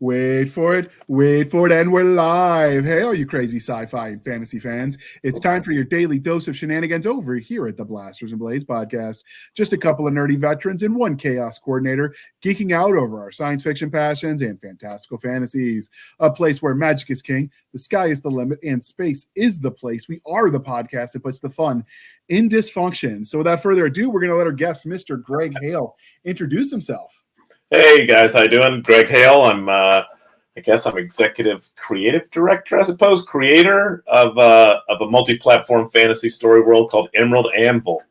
Wait for it, and we're live. Hey, all you crazy sci-fi and fantasy fans. It's time for your daily dose of shenanigans over here at the Blasters and Blades podcast. Just a couple of nerdy veterans and one chaos coordinator geeking out over our science fiction passions and fantastical fantasies. A place where magic is king, the sky is the limit, and space is the place. We are the podcast that puts the fun in dysfunction. So without further ado, we're going to let our guest, Mr. Gregg Hale, introduce himself. Hey guys, how you doing? Gregg Hale. I guess I'm executive creative director, I suppose, creator of a multi-platform fantasy story world called Emerald Anvil.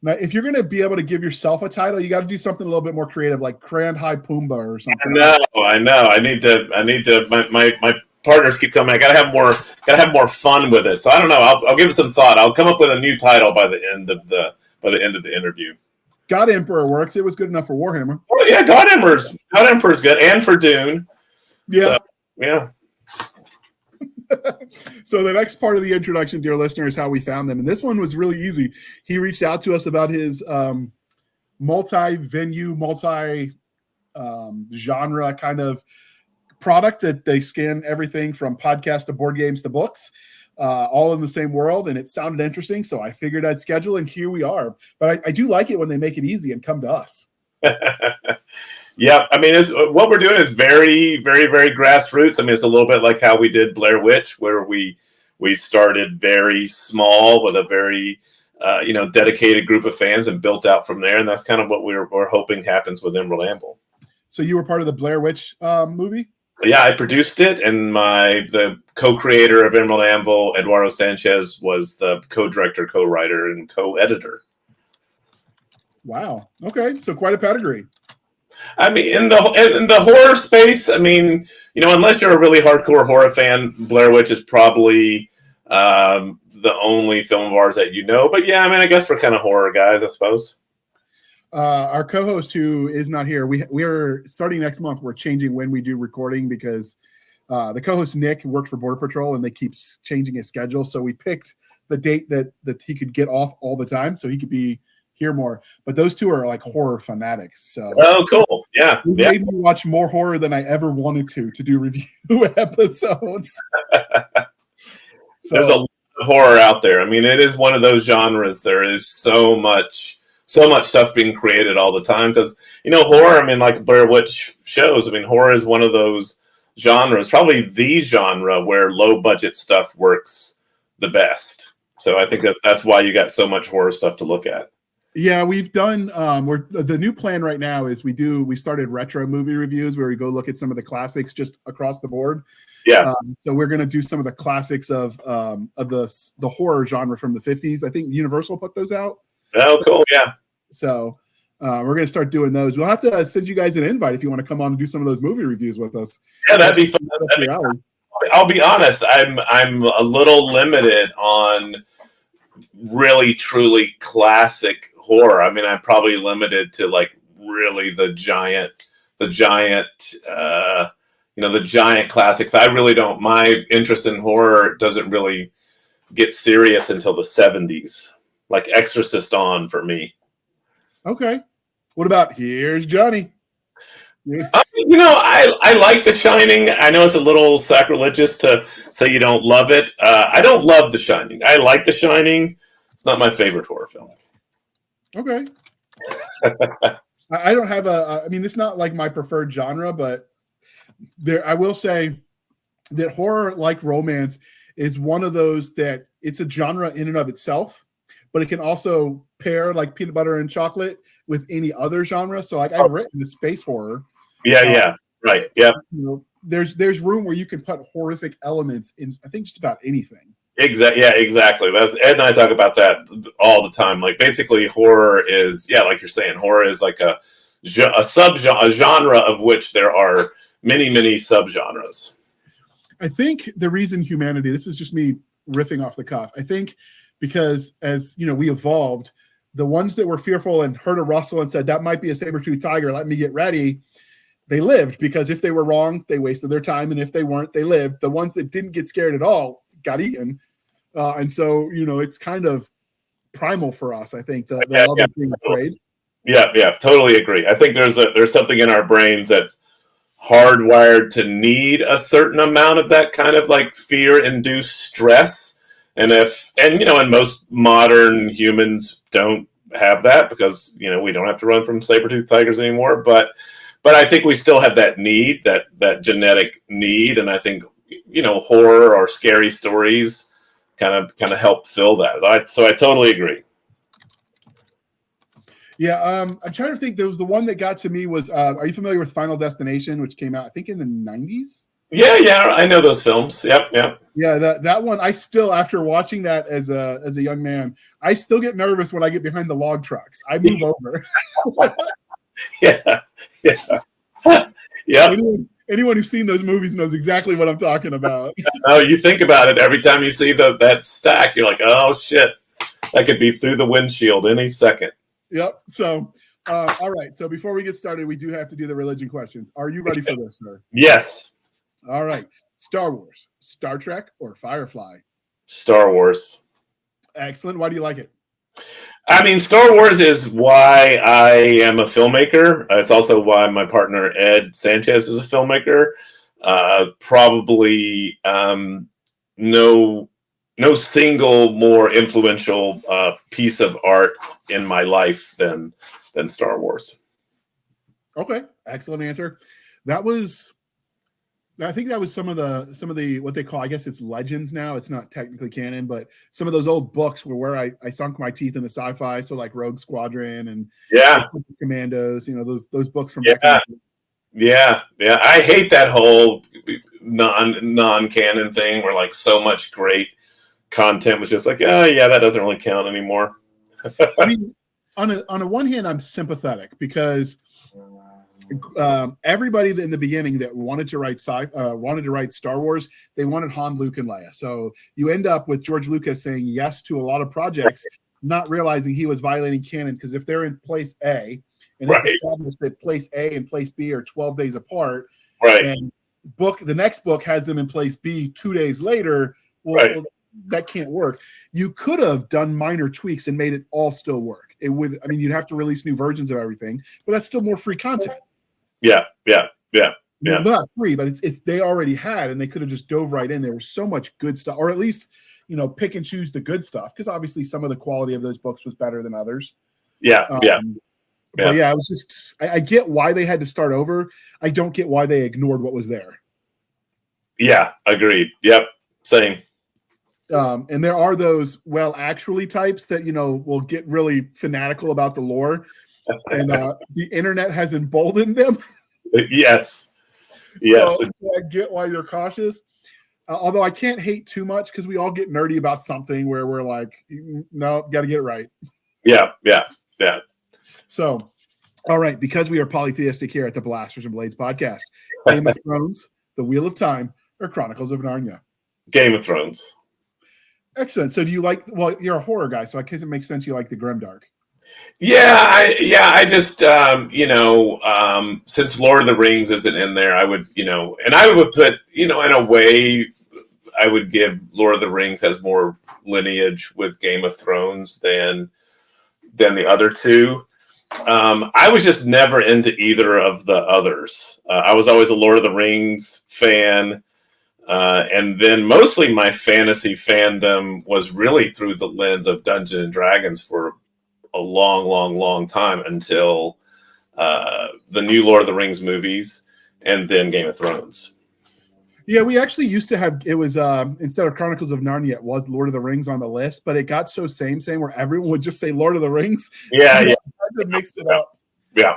Now, if you're going to be able to give yourself a title, you got to do something a little bit more creative, like Grand High Pumbaa or something. I know. I need to. My partners keep telling me I got to have more fun with it. So I don't know. I'll give it some thought. I'll come up with a new title by the end of the interview. God Emperor works. It was good enough for Warhammer. Oh yeah, God Emperor's good, and for Dune. Yeah, so, yeah. So the next part of the introduction, dear listener, is how we found them, and this one was really easy. He reached out to us about his multi-venue, multi-genre kind of product that they scan everything from podcasts to board games to books. All in the same world, and it sounded interesting, so I figured I'd schedule, and here we are. But I do like it when they make it easy and come to us. Yeah, I mean, what we're doing is very, very, very grassroots. I mean, it's a little bit like how we did Blair Witch, where we started very small with a very dedicated group of fans and built out from there, and that's kind of what we're hoping happens with Emerald Anvil. So you were part of the Blair Witch movie? Yeah, I produced it, and the co-creator of Emerald Anvil, Eduardo Sanchez, was the co-director, co-writer, and co-editor. Wow. Okay, so quite a pedigree. I mean, in the horror space, I mean, unless you're a really hardcore horror fan, Blair Witch is probably the only film of ours that you know. But yeah, I mean, I guess we're kind of horror guys, I suppose. Our co-host, who is not here, we are starting next month. We're changing when we do recording because the co-host Nick worked for Border Patrol and they keep changing his schedule. So we picked the date that he could get off all the time, so he could be here more. But those two are like horror fanatics. So cool, yeah. It made me watch more horror than I ever wanted to do review episodes. So there's a lot of horror out there. I mean, it is one of those genres. There is so much stuff being created all the time because horror, I mean, like Blair Witch shows, I mean, horror is one of those genres, probably the genre where low budget stuff works the best. So I think that's why you got so much horror stuff to look at. Yeah, we've done the new plan right now is we started retro movie reviews where we go look at some of the classics just across the board. Yeah. So we're going to do some of the classics of the horror genre from the 50s. I think Universal put those out. Oh, cool. Yeah. So we're going to start doing those. We'll have to send you guys an invite if you want to come on and do some of those movie reviews with us. Yeah, that'd be fun. I'll be honest. I'm a little limited on really, truly classic horror. I mean, I'm probably limited to like really the giant classics. I really don't. My interest in horror doesn't really get serious until the 70s, like Exorcist on for me. Okay. What about Here's Johnny? I like The Shining. I know it's a little sacrilegious to say you don't love it. I don't love The Shining. I like The Shining. It's not my favorite horror film. Okay. I don't have I mean, it's not like my preferred genre, but I will say that horror, like romance, is one of those that it's a genre in and of itself, but it can also pair like peanut butter and chocolate with any other genre. So like I've written the space horror. Yeah. Right. Yeah. There's room where you can put horrific elements in, I think, just about anything. Exactly. Yeah, exactly. Ed and I talk about that all the time. Like basically horror is, like you're saying, horror is like a genre of which there are many, many subgenres. I think the reason humanity, this is just me riffing off the cuff, I think because as we evolved, the ones that were fearful and heard a rustle and said that might be a saber-toothed tiger, let me get ready, they lived, because if they were wrong, they wasted their time, and if they weren't, they lived. The ones that didn't get scared at all got eaten. And so, it's kind of primal for us, I think, the love of being afraid. Yeah, totally agree. I think there's something in our brains that's hardwired to need a certain amount of that kind of like fear-induced stress. And most modern humans don't have that because, we don't have to run from saber-toothed tigers anymore. But I think we still have that need, that genetic need. And I think, horror or scary stories kind of help fill that. So I totally agree. Yeah, I'm trying to think. There was the one that got to me was, are you familiar with Final Destination, which came out, I think, in the 90s? Yeah, I know those films. Yep. Yeah, that one, I still, after watching that as a young man, I still get nervous when I get behind the log trucks. I move over. Yeah. Anyone who's seen those movies knows exactly what I'm talking about. Oh, you think about it every time you see that stack, you're like, oh shit, that could be through the windshield any second. Yep. So, all right. So before we get started, we do have to do the religion questions. Are you ready for this, sir? Yes. All right. Star Wars, Star Trek, or Firefly? Star Wars. Excellent. Why do you like it? I mean, Star Wars is why I am a filmmaker. It's also why my partner, Ed Sanchez, is a filmmaker. Probably no single more influential piece of art in my life than Star Wars. Okay, excellent answer. I think that was some of the what they call, I guess it's legends now. It's not technically canon, but some of those old books were where I sunk my teeth into sci-fi. So like Rogue Squadron and Commandos, those books from back then. Yeah. I hate that whole non-canon thing where like so much great content was just like, oh yeah, that doesn't really count anymore. I mean, on a one hand, I'm sympathetic because everybody in the beginning that wanted to write Star Wars, they wanted Han, Luke, and Leia. So you end up with George Lucas saying yes to a lot of projects, not realizing he was violating canon, because if they're in place A and it's established that place A and place B are 12 days apart, and the next book has them in place B 2 days later, well, that can't work. You could have done minor tweaks and made it all still work. It would, I mean, you'd have to release new versions of everything, but that's still more free content. Yeah. Not free, but it's they already had, and they could have just dove right in. There was so much good stuff, or at least, pick and choose the good stuff, because obviously some of the quality of those books was better than others. But yeah, it was just, I get why they had to start over. I don't get why they ignored what was there. Yeah, agreed. Yep, same. And there are those actually types that will get really fanatical about the lore, and the internet has emboldened them. Yes. So I get why they're cautious. Although I can't hate too much, because we all get nerdy about something where we're like, no, got to get it right. Yeah. So, all right, because we are polytheistic here at the Blasters and Blades podcast, Game of Thrones, The Wheel of Time, or Chronicles of Narnia? Game of Thrones. Excellent. So do you like, you're a horror guy, so I guess it makes sense you like the grimdark. I just since Lord of the Rings isn't in there, I would and I would put in a way, I would give Lord of the Rings has more lineage with Game of Thrones than the other two. I was just never into either of the others. I was always a Lord of the Rings fan, and then mostly my fantasy fandom was really through the lens of Dungeons and Dragons for a long time, until the new Lord of the Rings movies, and then Game of Thrones. Yeah, we actually used to have, it was instead of Chronicles of Narnia, it was Lord of the Rings on the list, but it got so same where everyone would just say Lord of the Rings. Yeah. Had to mix it up. Yeah.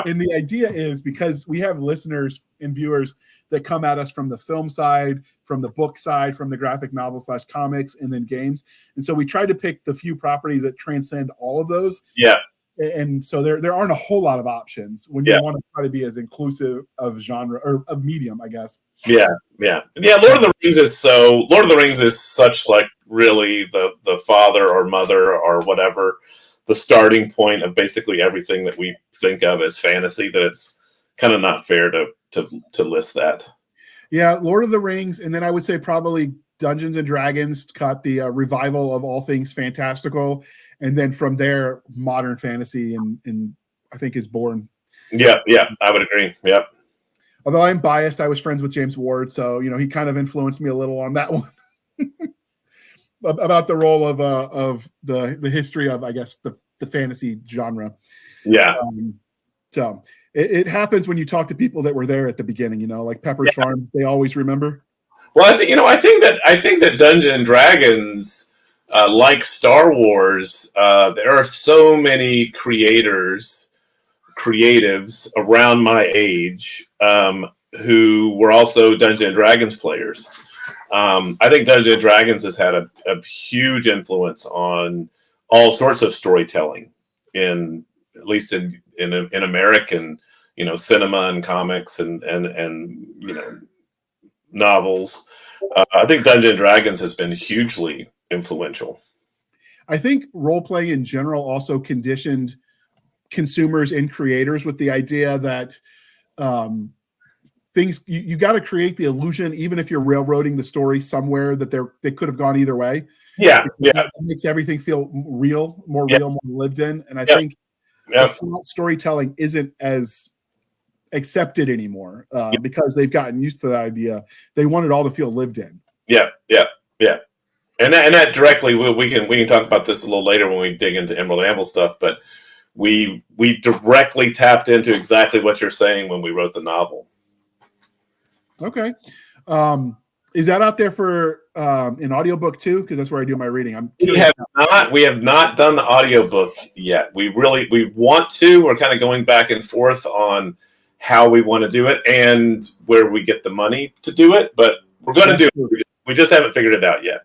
And the idea is, because we have listeners and viewers that come at us from the film side, from the book side, from the graphic novel / comics, and then games. And so we try to pick the few properties that transcend all of those. Yeah. And so there aren't a whole lot of options when you want to try to be as inclusive of genre or of medium, I guess. Yeah. Lord of the Rings is such like really the father or mother or whatever, the starting point of basically everything that we think of as fantasy, that it's kind of not fair to list that. Yeah, Lord of the Rings, and then I would say probably Dungeons and Dragons caught the revival of all things fantastical, and then from there, modern fantasy and I think is born. Yeah, I would agree. Yep. Although I'm biased, I was friends with James Ward, so he kind of influenced me a little on that one about the role of the history of, I guess, the fantasy genre. Yeah. So it happens when you talk to people that were there at the beginning, like Pepperidge Farm. They always remember. Well, I think that Dungeons and Dragons, like Star Wars, there are so many creatives around my age who were also Dungeons and Dragons players. I think Dungeons and Dragons has had a huge influence on all sorts of storytelling, at least in American, cinema and comics and novels. I think Dungeons and Dragons has been hugely influential. I think role-playing in general also conditioned consumers and creators with the idea that things you got to create the illusion, even if you're railroading the story somewhere, that they could have gone either way. Yeah. That makes everything feel real, more lived in. And I think the flat storytelling isn't as accepted anymore because they've gotten used to that idea. They want it all to feel lived in. Yeah. And that directly, we can talk about this a little later when we dig into Emerald Anvil stuff, but we directly tapped into exactly what you're saying when we wrote the novel. Okay. Is that out there for an audiobook too? Because that's where I do my reading. We have not done the audiobook yet. We want to. We're kind of going back and forth on how we want to do it and where we get the money to do it, but we're going to do it. We just haven't figured it out yet.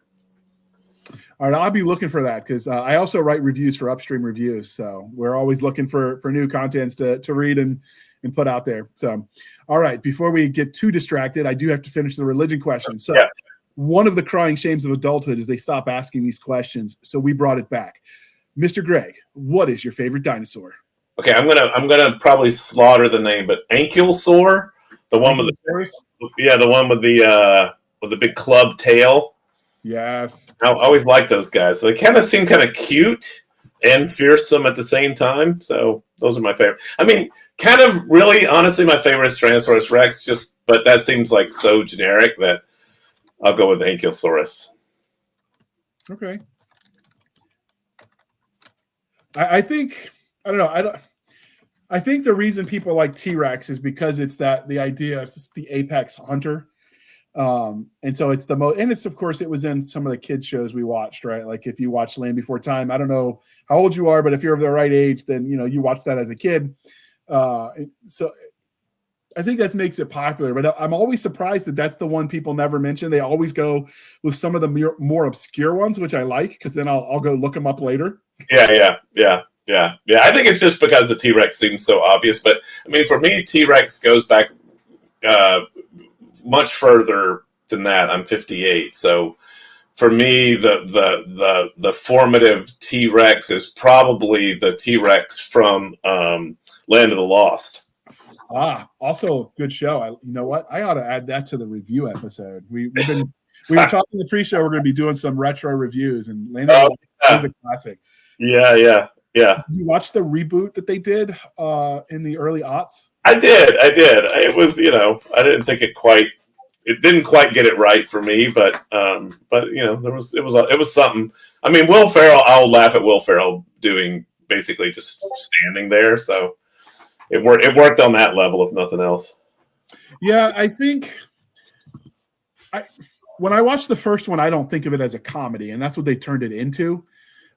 All right, I'll be looking for that because I also write reviews for Upstream Reviews, so we're always looking for new contents to read and put out there. So, all right, before we get too distracted, I do have to finish the religion question. So, one of the crying shames of adulthood is they stop asking these questions, so we brought it back. Mr. Gregg, what is your favorite dinosaur? Okay, I'm gonna probably slaughter the name, but Ankylosaur, the one with the big club tail. Yes, I always like those guys. They kind of seem kind of cute and fearsome at the same time. So those are my favorite. I mean, kind of really, honestly, my favorite is Tyrannosaurus Rex. But that seems like so generic that I'll go with Ankylosaurus. Okay. I think I don't know. I think the reason people like T-Rex is because it's the idea of just the apex hunter. And so it's and it's, of course, it was in some of the kids shows we watched, right? Like if you watch Land Before Time, I don't know how old you are, but if you're of the right age, then, you watched that as a kid. So I think that makes it popular, but I'm always surprised that that's the one people never mention. They always go with some of the more obscure ones, which I like, because then I'll go look them up later. Yeah. I think it's just because the T-Rex seems so obvious, but I mean, for me, T-Rex goes back, much further than that. I'm 58, so for me, the formative T-Rex is probably the T-Rex from Land of the Lost. Also good show. You know what? I ought to add that to the review episode. We were talking in the pre-show. We're going to be doing some retro reviews, and Land of the Lost is a classic. Yeah. Did you watch the reboot that they did in the early aughts? I did. It was, I didn't think it didn't quite get it right for me, but it was something. I mean, Will Ferrell, I'll laugh at Will Ferrell doing basically just standing there. So it worked on that level, if nothing else. Yeah, I think when I watched the first one, I don't think of it as a comedy, and that's what they turned it into.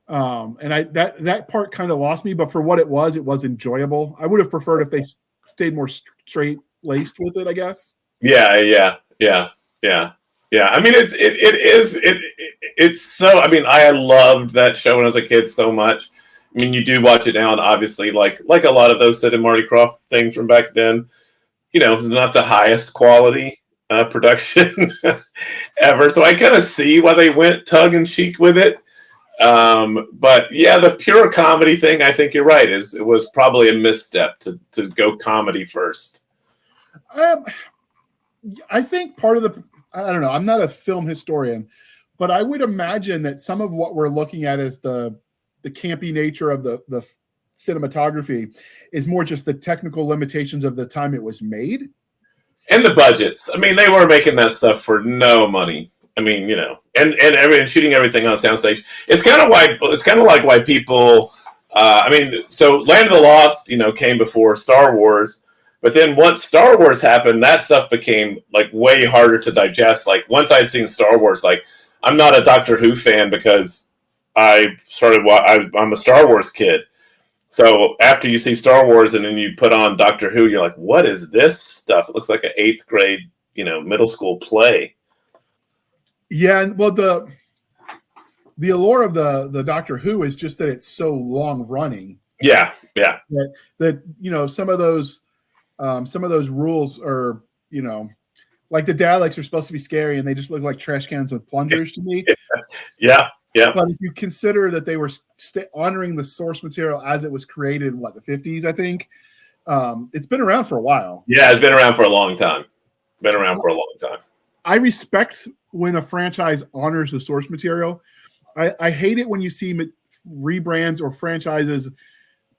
And that part kind of lost me, but for what it was enjoyable. I would have preferred if they stayed more straight laced with it, I guess. Yeah. I mean, it's so. I mean, I loved that show when I was a kid so much. I mean, you do watch it now, and obviously, like a lot of those Sid and Marty Krofft things from back then, it's not the highest quality production ever. So I kind of see why they went tongue in cheek with it. But yeah, the pure comedy thing, I think you're right. It was probably a misstep to go comedy first. I think part of I don't know, I'm not a film historian, but I would imagine that some of what we're looking at is the campy nature of the cinematography is more just the technical limitations of the time it was made. And the budgets. I mean, they were making that stuff for no money. I mean, you know, and shooting everything on soundstage. It's kind of like why people. I mean, so Land of the Lost, you know, came before Star Wars, but then once Star Wars happened, that stuff became like way harder to digest. Like once I'd seen Star Wars, like I'm not a Doctor Who fan because I'm a Star Wars kid. So after you see Star Wars and then you put on Doctor Who, you're like, what is this stuff? It looks like an 8th grade, you know, middle school play. Yeah, and well, the allure of the Doctor Who is just that it's so long running. Yeah. That you know, some of those rules are, you know, like the Daleks are supposed to be scary and they just look like trash cans with plungers to me. Yeah. But if you consider that they were honoring the source material as it was created in the 50s, I think it's been around for a while. Yeah, it's been around for a long time. I respect when a franchise honors the source material. I hate it when you see rebrands or franchises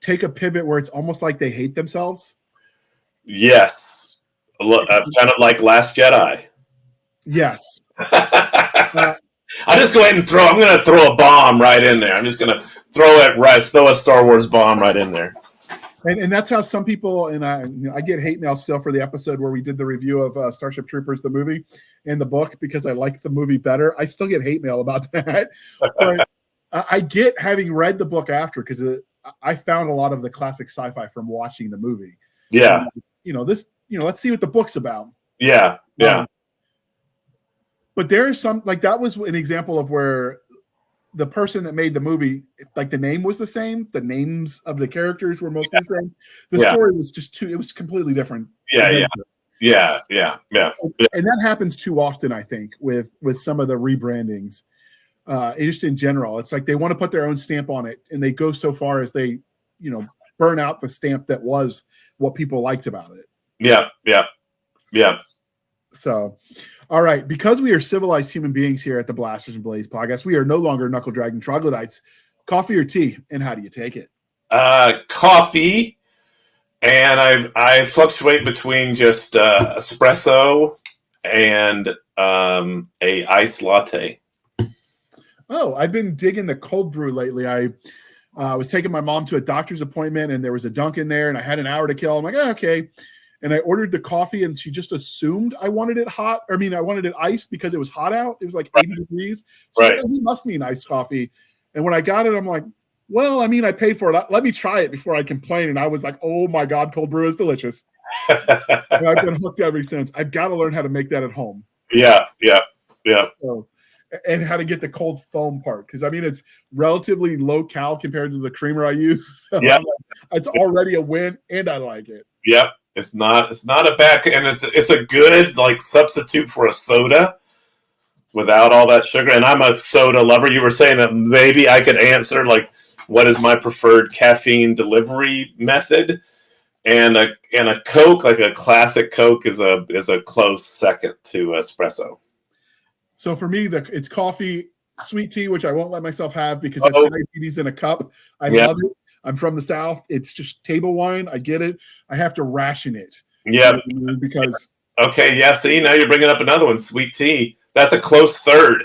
take a pivot where it's almost like they hate themselves. Yes. Kind of like Last Jedi. Yes. I'll just go ahead and I'm going to throw a bomb right in there. I'm just going to throw a Star Wars bomb right in there. And that's how some people, and I get hate mail still for the episode where we did the review of Starship Troopers, the movie and the book, because I liked the movie better. I still get hate mail about that. But I get having read the book after, because I found a lot of the classic sci-fi from watching the movie. Yeah. Let's see what the book's about. Yeah. But there's some, like, that was an example of where the person that made the movie, like, the name was the same. The names of the characters were mostly the same. The story was it was completely different. Yeah. And that happens too often, I think, with some of the rebrandings. Just in general, it's like they want to put their own stamp on it, and they go so far as they, burn out the stamp that was what people liked about it. Yeah. So, all right, because we are civilized human beings here at the Blasters and Blades podcast, we are no longer knuckle dragging troglodytes. Coffee or tea, and how do you take it? Coffee, and I fluctuate between just espresso and a iced latte. Oh, I've been digging the cold brew lately. I was taking my mom to a doctor's appointment, and there was a Dunkin' there, and I had an hour to kill. I'm like, okay. And I ordered the coffee, and she just assumed I wanted it hot. I wanted it iced because it was hot out. It was like 80 degrees. So right. He must mean iced coffee. And when I got it, I'm like, well, I paid for it. Let me try it before I complain. And I was like, oh my God, cold brew is delicious. And I've been hooked ever since. I've got to learn how to make that at home. Yeah. So, and how to get the cold foam part. Because it's relatively low cal compared to the creamer I use. So yeah. It's already a win, and I like it. Yep. It's not a bad, and it's a good like substitute for a soda without all that sugar. And I'm a soda lover. You were saying that maybe I could answer like what is my preferred caffeine delivery method, and a Coke, like a classic Coke, is a close second to espresso. So for me, it's coffee, sweet tea, which I won't let myself have because it's diabetes in a cup. I love it. I'm from the South. It's just table wine. I get it. I have to ration it. Yeah. Because. Okay. Yeah. See, now you're bringing up another one. Sweet tea. That's a close third.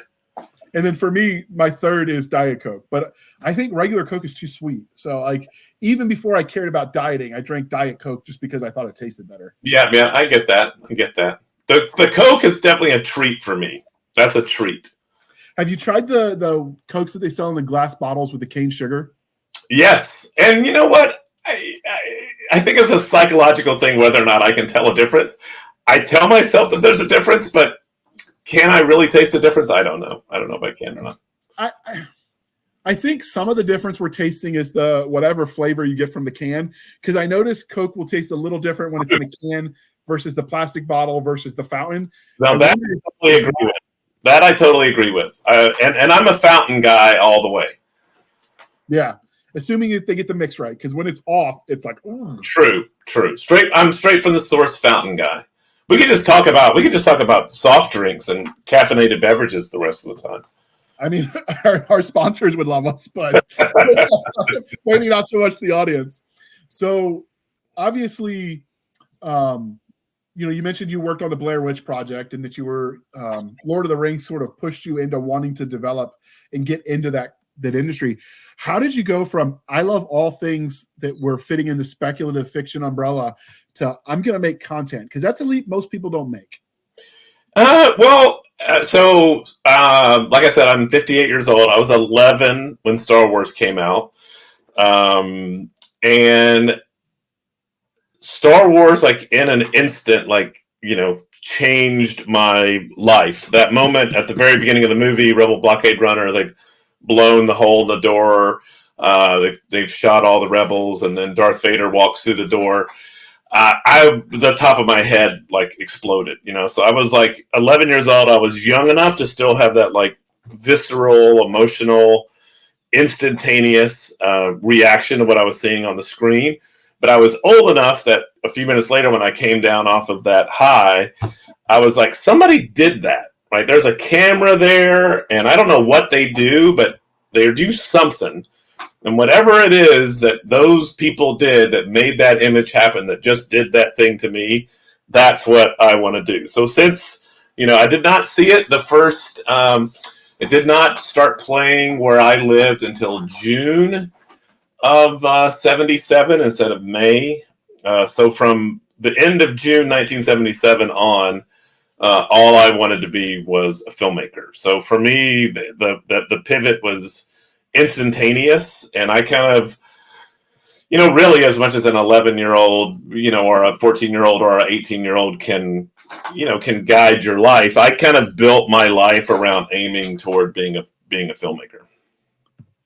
And then for me, my third is Diet Coke. But I think regular Coke is too sweet. So like even before I cared about dieting, I drank Diet Coke just because I thought it tasted better. Yeah, man. I get that. The Coke is definitely a treat for me. That's a treat. Have you tried the Cokes that they sell in the glass bottles with the cane sugar? Yes. And you know what? I think it's a psychological thing whether or not I can tell a difference. I tell myself that there's a difference, but can I really taste the difference? I don't know. I don't know if I can or not. I think some of the difference we're tasting is the whatever flavor you get from the can. Because I noticed Coke will taste a little different when it's in a can versus the plastic bottle versus the fountain. Now that I totally agree with. And I'm a fountain guy all the way. Yeah. Assuming if they get the mix right, because when it's off, it's like, ooh. True. I'm straight from the source fountain guy. We could just talk about soft drinks and caffeinated beverages the rest of the time. Our sponsors would love us, but maybe not so much the audience. So obviously, you mentioned you worked on the Blair Witch Project and that you were Lord of the Rings sort of pushed you into wanting to develop and get into that industry. How did you go from I love all things that were fitting in the speculative fiction umbrella to I'm going to make content? Because that's a leap most people don't make. Like I said, I'm 58 years old. I was 11 when Star Wars came out. And Star Wars, like in an instant, changed my life. That moment at the very beginning of the movie, Rebel Blockade Runner, they've blown the hole in the door. They've shot all the rebels, and then Darth Vader walks through the door. The top of my head exploded. So I was 11 years old. I was young enough to still have that visceral, emotional, instantaneous reaction to what I was seeing on the screen. But I was old enough that a few minutes later, when I came down off of that high, I was like, somebody did that. Right? There's a camera there, and I don't know what they do, but they do something. And whatever it is that those people did that made that image happen, that just did that thing to me, that's what I want to do. So since, I did not see it it did not start playing where I lived until June of 77 instead of May. So from the end of June 1977 on, all I wanted to be was a filmmaker. So for me, the pivot was instantaneous, and I kind of, really as much as an 11-year-old, or a 14-year-old or an 18-year-old can guide your life, I kind of built my life around aiming toward being a filmmaker.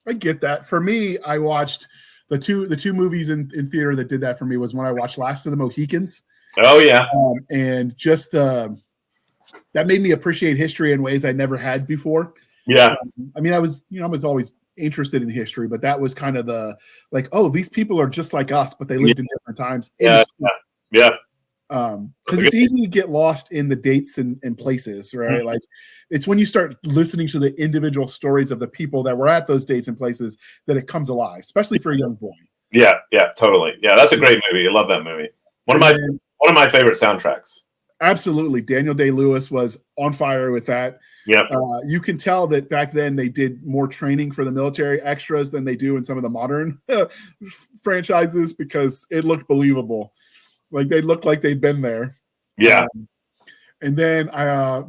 I get that. For me, I watched the two movies in theater that did that for me was when I watched Last of the Mohicans. Oh yeah. And just that made me appreciate history in ways I never had before. Yeah. I mean, I was always interested in history, but that was kind of these people are just like us, but they lived in different times. Yeah. Because it's easy to get lost in the dates and places, right? Mm-hmm. It's when you start listening to the individual stories of the people that were at those dates and places that it comes alive, especially for a young boy. Yeah, totally. Yeah, that's a great movie. I love that movie. One of my favorite soundtracks. Absolutely. Daniel Day-Lewis was on fire with that. Yeah. You can tell that back then they did more training for the military extras than they do in some of the modern franchises because it looked believable. They looked like they'd been there. Yeah. And then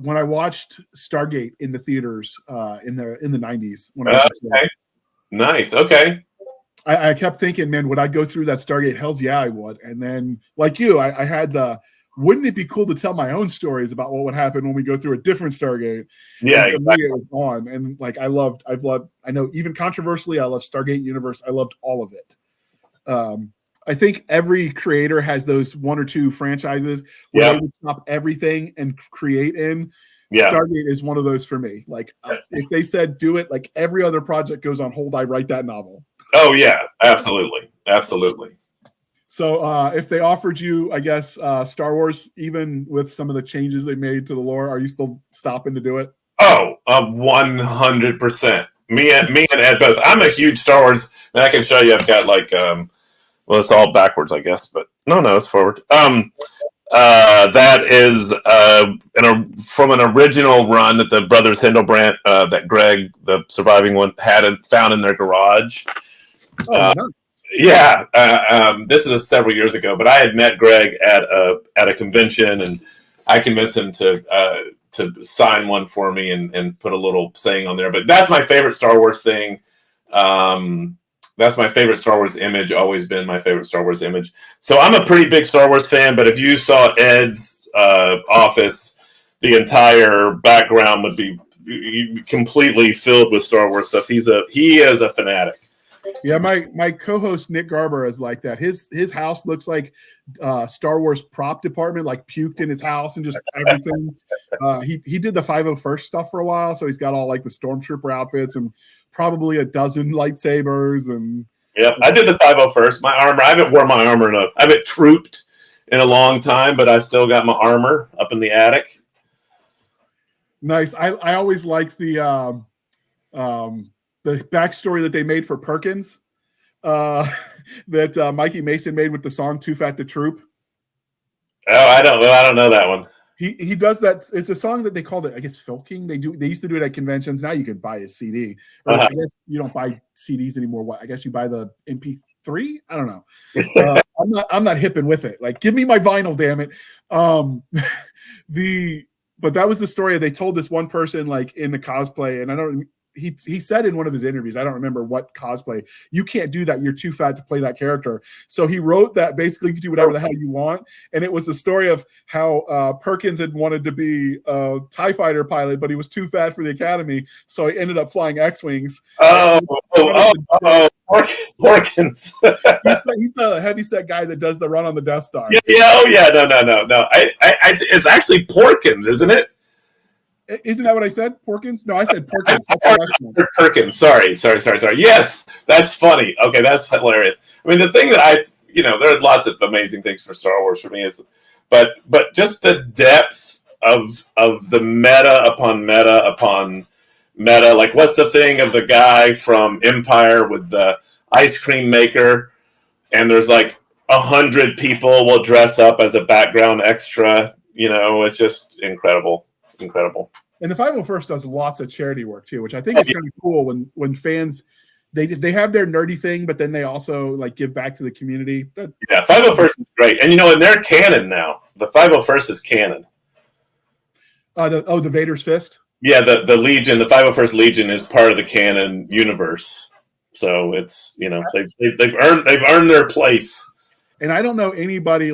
when I watched Stargate in the theaters in the 90s, when I was okay. Nice. Okay. I kept thinking, man, would I go through that Stargate? Hells yeah, I would. And then, like you, I had wouldn't it be cool to tell my own stories about what would happen when we go through a different Stargate? Yeah, exactly. Me, it was on, and I've loved. I know even controversially, I love Stargate Universe. I loved all of it. I think every creator has those one or two franchises where they would stop everything and create in. Yeah. Stargate is one of those for me. If they said do it, every other project goes on hold, I write that novel. Oh yeah, absolutely. So if they offered you, I guess, Star Wars, even with some of the changes they made to the lore, are you still stopping to do it? Oh, 100%. Me and Ed both. I'm a huge Star Wars, and I can show you. I've got well, it's all backwards, I guess, but no, it's forward. That is from an original run that the brothers Hindlebrandt, that Gregg, the surviving one, had found in their garage. Nice. Yeah, this is several years ago, but I had met Gregg at a convention, and I convinced him to sign one for me and put a little saying on there. But that's my favorite Star Wars thing. That's my favorite Star Wars image, always been my favorite Star Wars image. So I'm a pretty big Star Wars fan, but if you saw Ed's office, the entire background would be completely filled with Star Wars stuff. He is a fanatic. Yeah, my co-host Nick Garber is like that. His house looks like Star Wars prop department, puked in his house and just everything. He did the 501st stuff for a while, so he's got all the stormtrooper outfits and probably a dozen lightsabers. And yeah, I did the 501st. My armor. I haven't worn my armor I haven't trooped in a long time, but I still got my armor up in the attic. Nice. I always liked the backstory that they made for Perkins that Mikey Mason made with the song Too Fat to Troop. Oh, I don't know that one. He does that. It's a song that they called it, I guess, filking. They used to do it at conventions. Now you can buy a CD, or I guess you don't buy CDs anymore. What, I guess you buy the MP3. I don't know. I'm not hipping with it. Like, give me my vinyl, damn it. But that was the story. They told this one person, like, in the cosplay, and I don't. He said in one of his interviews, I don't remember what cosplay, you can't do that. You're too fat to play that character. So he wrote that basically you can do whatever the hell you want. And it was the story of how Perkins had wanted to be a TIE fighter pilot, but he was too fat for the academy. So he ended up flying X-Wings. Porkins. He's the heavyset guy that does the run on the Death Star. Yeah. Oh, yeah. No. It's actually Porkins, isn't it? Isn't that what I said? Porkins? No, I said Porkins. Perkins. Sorry. Yes, that's funny. Okay, that's hilarious. I mean, the thing that there are lots of amazing things for Star Wars for me but just the depth of the meta upon meta upon meta. Like, what's the thing of the guy from Empire with the ice cream maker, and there's like 100 people will dress up as a background extra. It's just incredible. And the 501st does lots of charity work too, which I think is kind of cool when fans they have their nerdy thing, but then they also like give back to the community. 501st is great, and and they're canon now. The 501st is canon. The Vader's Fist. Yeah, the Legion, the 501st Legion is part of the canon universe. So it's they've earned their place. And I don't know anybody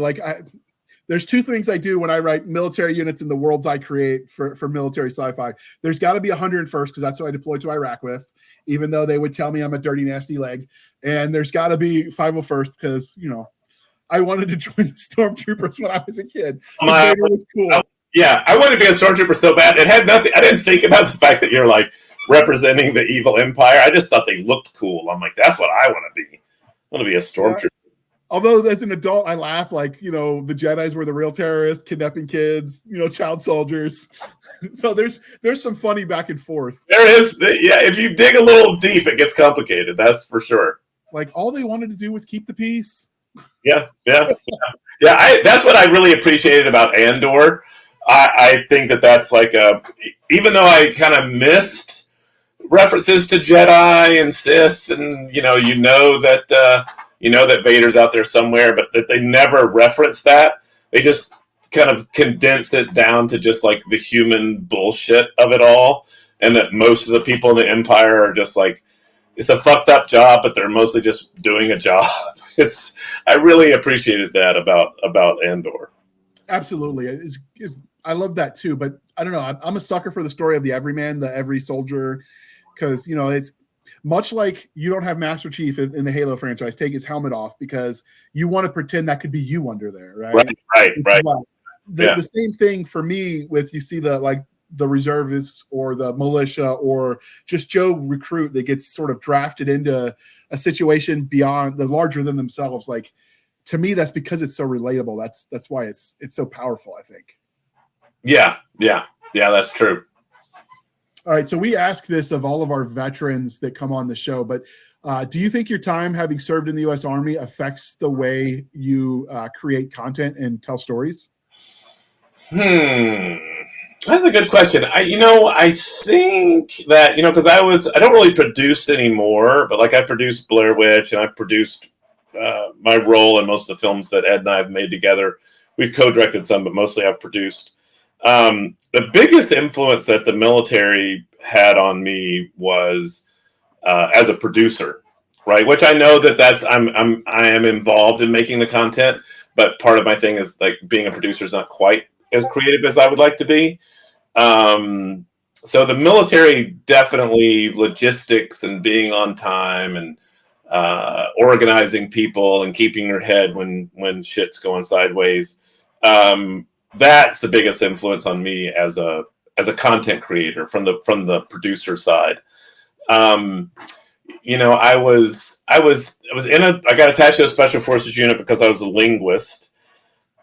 there's two things I do when I write military units in the worlds I create for military sci-fi. There's got to be 101st because that's what I deployed to Iraq with, even though they would tell me I'm a dirty, nasty leg. And there's got to be 501st because, I wanted to join the Stormtroopers when I was a kid. Vader was cool. I wanted to be a Stormtrooper so bad. It had nothing. I didn't think about the fact that you're like representing the evil empire. I just thought they looked cool. I'm like, that's what I want to be. I want to be a Stormtrooper. Although as an adult, I laugh like, the Jedis were the real terrorists, kidnapping kids, child soldiers. So there's some funny back and forth. There is. Yeah. If you dig a little deep, it gets complicated. That's for sure. Like, all they wanted to do was keep the peace. Yeah. That's what I really appreciated about Andor. I think that's like even though I kind of missed references to Jedi and Sith, and that Vader's out there somewhere, but that they never reference that. They just kind of condensed it down to just like the human bullshit of it all, and that most of the people in the Empire are just like, it's a fucked up job, but they're mostly just doing a job. I really appreciated that about Andor. Absolutely. I love that too, but I don't know. I'm a sucker for the story of the everyman, the every soldier, because, it's much like you don't have Master Chief in the Halo franchise take his helmet off because you want to pretend that could be you under there, right? Right. The same thing for me with, you see the reservists or the militia or just Joe recruit that gets sort of drafted into a situation beyond the larger than themselves. Like, to me, that's because it's so relatable. That's why it's so powerful, I think. Yeah, that's true. All right, so we ask this of all of our veterans that come on the show, but do you think your time having served in the U.S. Army affects the way you create content and tell stories? That's a good question. I think that, because I don't really produce anymore, but like I produced Blair Witch and I produced my role in most of the films that Ed and I have made together. We've co-directed some, but mostly I've produced. The biggest influence that the military had on me was as a producer, right? Which I know I am involved in making the content, but part of my thing is like being a producer is not quite as creative as I would like to be. So the military, definitely logistics and being on time and organizing people and keeping your head when shit's going sideways. That's the biggest influence on me as a content creator from the producer side. I got attached to a special forces unit because I was a linguist.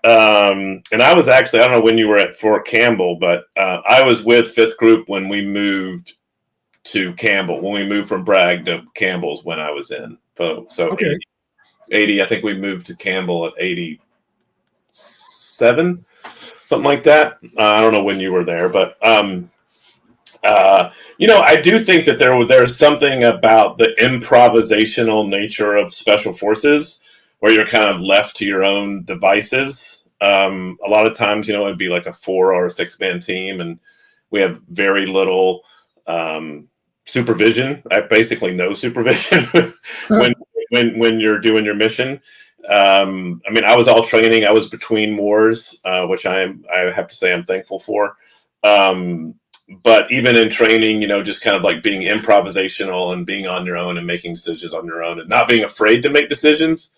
And I was actually, I don't know when you were at Fort Campbell, but I was with 5th Group when we moved to Campbell. When we moved from Bragg to Campbell's when I was in. So okay. 80, I think we moved to Campbell at 86 2007, something like that. I don't know when you were there, but I do think that there's something about the improvisational nature of special forces where you're kind of left to your own devices. A lot of times, it'd be like a 4 or 6 man team, and we have very little supervision. Basically no supervision when you're doing your mission. I was all training. I was between wars, which I have to say I'm thankful for. But even in training, just kind of like being improvisational and being on your own and making decisions on your own and not being afraid to make decisions.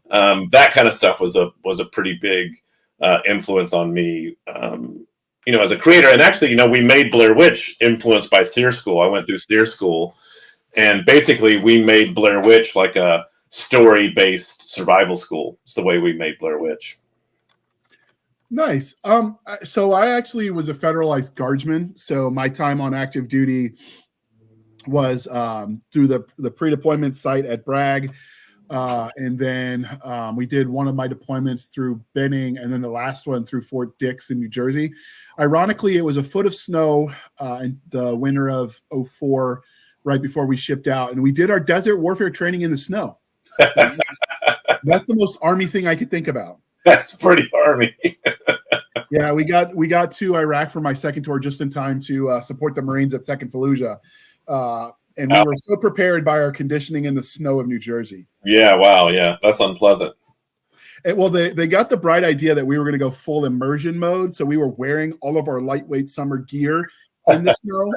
That kind of stuff was a pretty big influence on me, as a creator. And actually, we made Blair Witch influenced by Sear School. I went through Sear School, and basically we made Blair Witch like a story-based survival school. It's the way we made Blair Witch. Nice. So I actually was a federalized guardsman. So my time on active duty was through the pre-deployment site at Bragg. And then we did one of my deployments through Benning, and then the last one through Fort Dix in New Jersey. Ironically, it was a foot of snow in the winter of 2004, right before we shipped out. And we did our desert warfare training in the snow. That's the most Army thing I could think about. That's pretty Army. Yeah, we got to Iraq for my second tour just in time to support the Marines at 2nd Fallujah. And we were so prepared by our conditioning in the snow of New Jersey. Yeah, wow, yeah, that's unpleasant. And, well, they got the bright idea that we were going to go full immersion mode, so we were wearing all of our lightweight summer gear in the snow,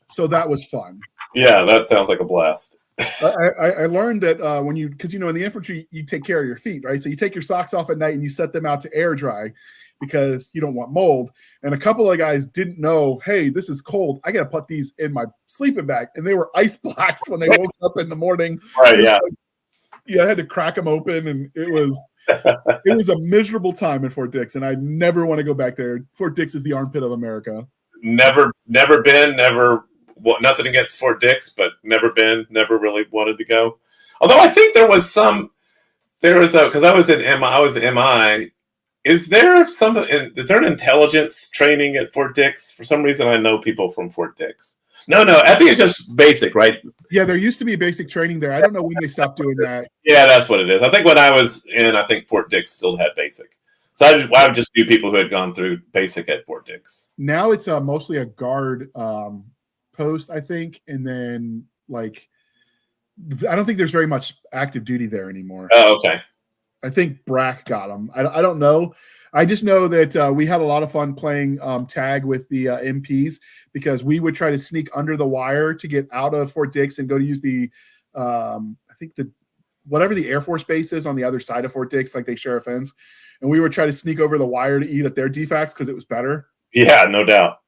so that was fun. Yeah, that sounds like a blast. I learned that because in the infantry you take care of your feet, right? So you take your socks off at night and you set them out to air dry because you don't want mold. And a couple of guys didn't know, hey, this is cold. I got to put these in my sleeping bag, and they were ice blocks when they woke up in the morning. Right? Yeah. Yeah, I had to crack them open, and it was a miserable time in Fort Dix, and I never want to go back there. Fort Dix is the armpit of America. Never been. Well, nothing against Fort Dix, but never been, never really wanted to go. Although I think because I was in MI. Is there an intelligence training at Fort Dix? For some reason, I know people from Fort Dix. No, I think it's just basic, right? Yeah, there used to be basic training there. I don't know when they stopped doing that. Yeah, that's what it is. I think when I was in, I think Fort Dix still had basic. So I would just do people who had gone through basic at Fort Dix. Now it's mostly a guard post, I think, and then I don't think there's very much active duty there anymore. Oh, okay. I think Brack got them. I don't know. I just know that we had a lot of fun playing tag with the MPs because we would try to sneak under the wire to get out of Fort Dix and go to use the whatever the Air Force base is on the other side of Fort Dix, like they share a fence, and we would try to sneak over the wire to eat at their defects because it was better. Yeah, no doubt.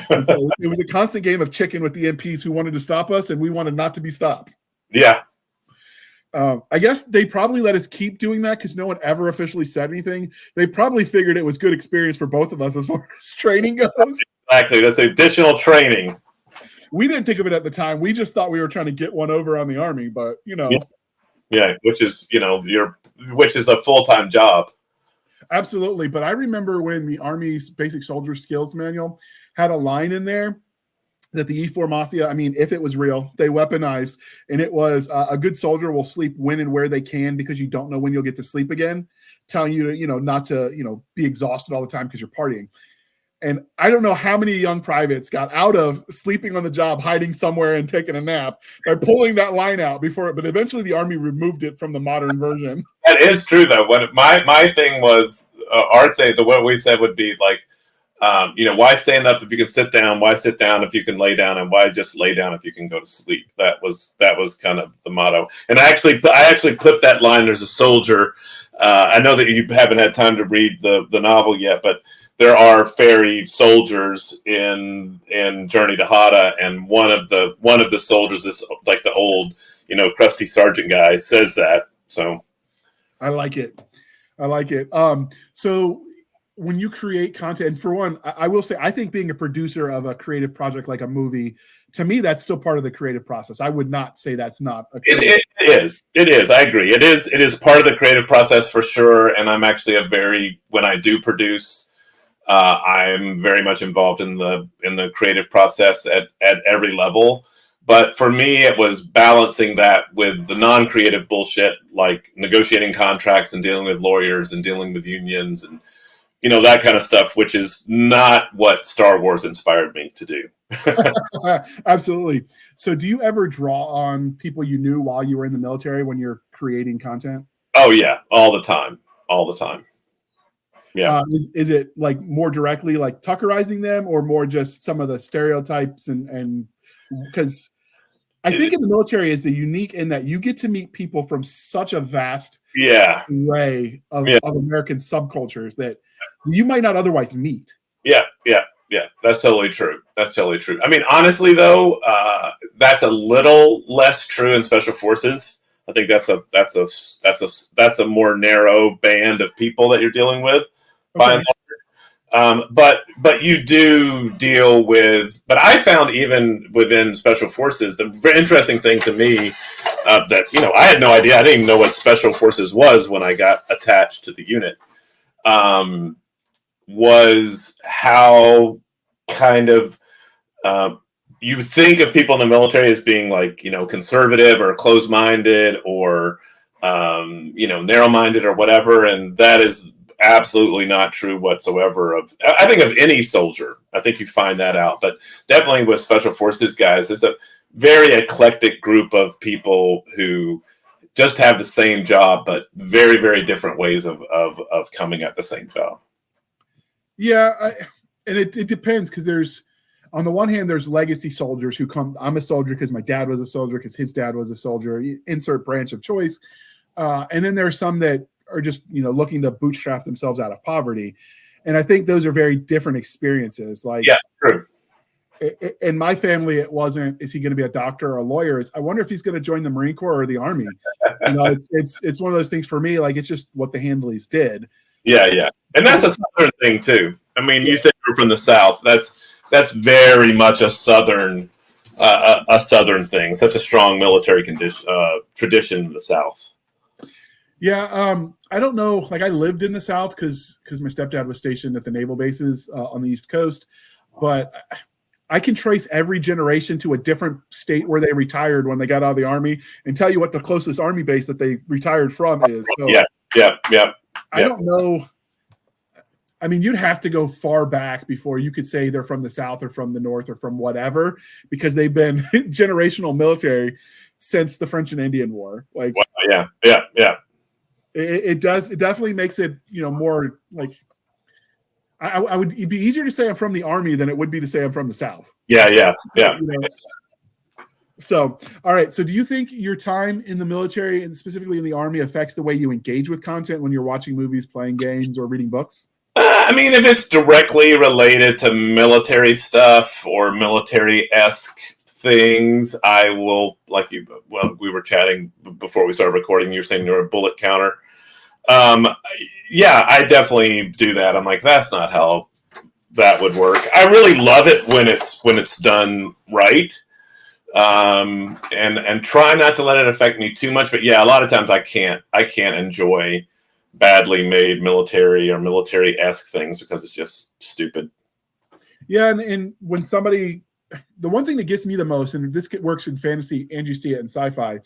So it was a constant game of chicken with the MPs who wanted to stop us, and we wanted not to be stopped. Yeah. I guess they probably let us keep doing that because no one ever officially said anything. They probably figured it was good experience for both of us as far as training goes. Exactly. That's additional training. We didn't think of it at the time. We just thought we were trying to get one over on the Army, but Yeah, which is a full-time job. Absolutely. But I remember when the Army's Basic Soldier Skills Manual had a line in there that the E4 Mafia, if it was real, they weaponized, and it was a good soldier will sleep when and where they can because you don't know when you'll get to sleep again, telling you to, not to, be exhausted all the time because you're partying. And I don't know how many young privates got out of sleeping on the job, hiding somewhere and taking a nap by pulling that line out but eventually the Army removed it from the modern version. That is true, though. When my thing was, what we said would be like, why stand up if you can sit down? Why sit down if you can lay down? And why just lay down if you can go to sleep? That was kind of the motto. And I actually put that line. There's a soldier. I know that you haven't had time to read the novel yet, but there are fairy soldiers in Journey to Hada, and one of the soldiers, this like the old crusty sergeant guy, says that. So I like it. So when you create content, and for one, I will say, I think being a producer of a creative project like a movie, to me, that's still part of the creative process. I would not say that's not a it is. It is. I agree. It is part of the creative process for sure. And I'm actually when I do produce, I'm very much involved in the creative process at every level. But for me, it was balancing that with the non-creative bullshit, like negotiating contracts and dealing with lawyers and dealing with unions and, that kind of stuff, which is not what Star Wars inspired me to do. Absolutely. So do you ever draw on people you knew while you were in the military when you're creating content? Oh, yeah. All the time. Yeah. Is it like more directly like Tuckerizing them, or more just some of the stereotypes and because I think in the military is the unique in that you get to meet people from such a vast array of American subcultures that you might not otherwise meet. Yeah. That's totally true. I mean, honestly, though, that's a little less true in special forces. I think that's a more narrow band of people that you're dealing with. Okay. But you do deal with. But I found even within special forces, the very interesting thing to me that I had no idea. I didn't even know what special forces was when I got attached to the unit. Was how kind of you think of people in the military as being like conservative or closed-minded or narrow-minded or whatever, and that is absolutely not true whatsoever. I think of any soldier, I think you find that out, but definitely with special forces guys, it's a very eclectic group of people who just have the same job, but very, very different ways of coming at the same job. Yeah, and it depends, because there's, on the one hand, there's legacy soldiers who come. I'm a soldier because my dad was a soldier, because his dad was a soldier. Insert branch of choice, and then there are some that are just looking to bootstrap themselves out of poverty, and I think those are very different experiences. Like, yeah, true. In my family, it wasn't, is he going to be a doctor or a lawyer? It's, I wonder if he's going to join the Marine Corps or the Army. It's one of those things for me. Like, it's just what the Handleys did. Yeah, and that's a Southern thing too. I mean, you said you're from the South. That's very much a Southern thing. Such a strong military tradition in the South. Yeah, I don't know. Like, I lived in the South because my stepdad was stationed at the naval bases on the East Coast, but I can trace every generation to a different state where they retired when they got out of the Army, and tell you what the closest Army base that they retired from is. So, yeah. I don't know. I mean, you'd have to go far back before you could say they're from the South or from the North or from whatever, because they've been generational military since the French and Indian War. Like, yeah. It definitely makes it, more like, I would, it'd be easier to say I'm from the Army than it would be to say I'm from the South. Yeah. So, all right. So do you think your time in the military, and specifically in the Army, affects the way you engage with content when you're watching movies, playing games, or reading books? I mean, if it's directly related to military stuff or military-esque things, I will, like you, well, we were chatting before we started recording, you were saying you're a bullet counter. Yeah, I definitely do that. I'm like, that's not how that would work. I really love it when it's done right. And try not to let it affect me too much. But yeah, a lot of times I can't enjoy badly made military or military-esque things because it's just stupid. Yeah, and when somebody, the one thing that gets me the most, and this works in fantasy and you see it in sci-fi,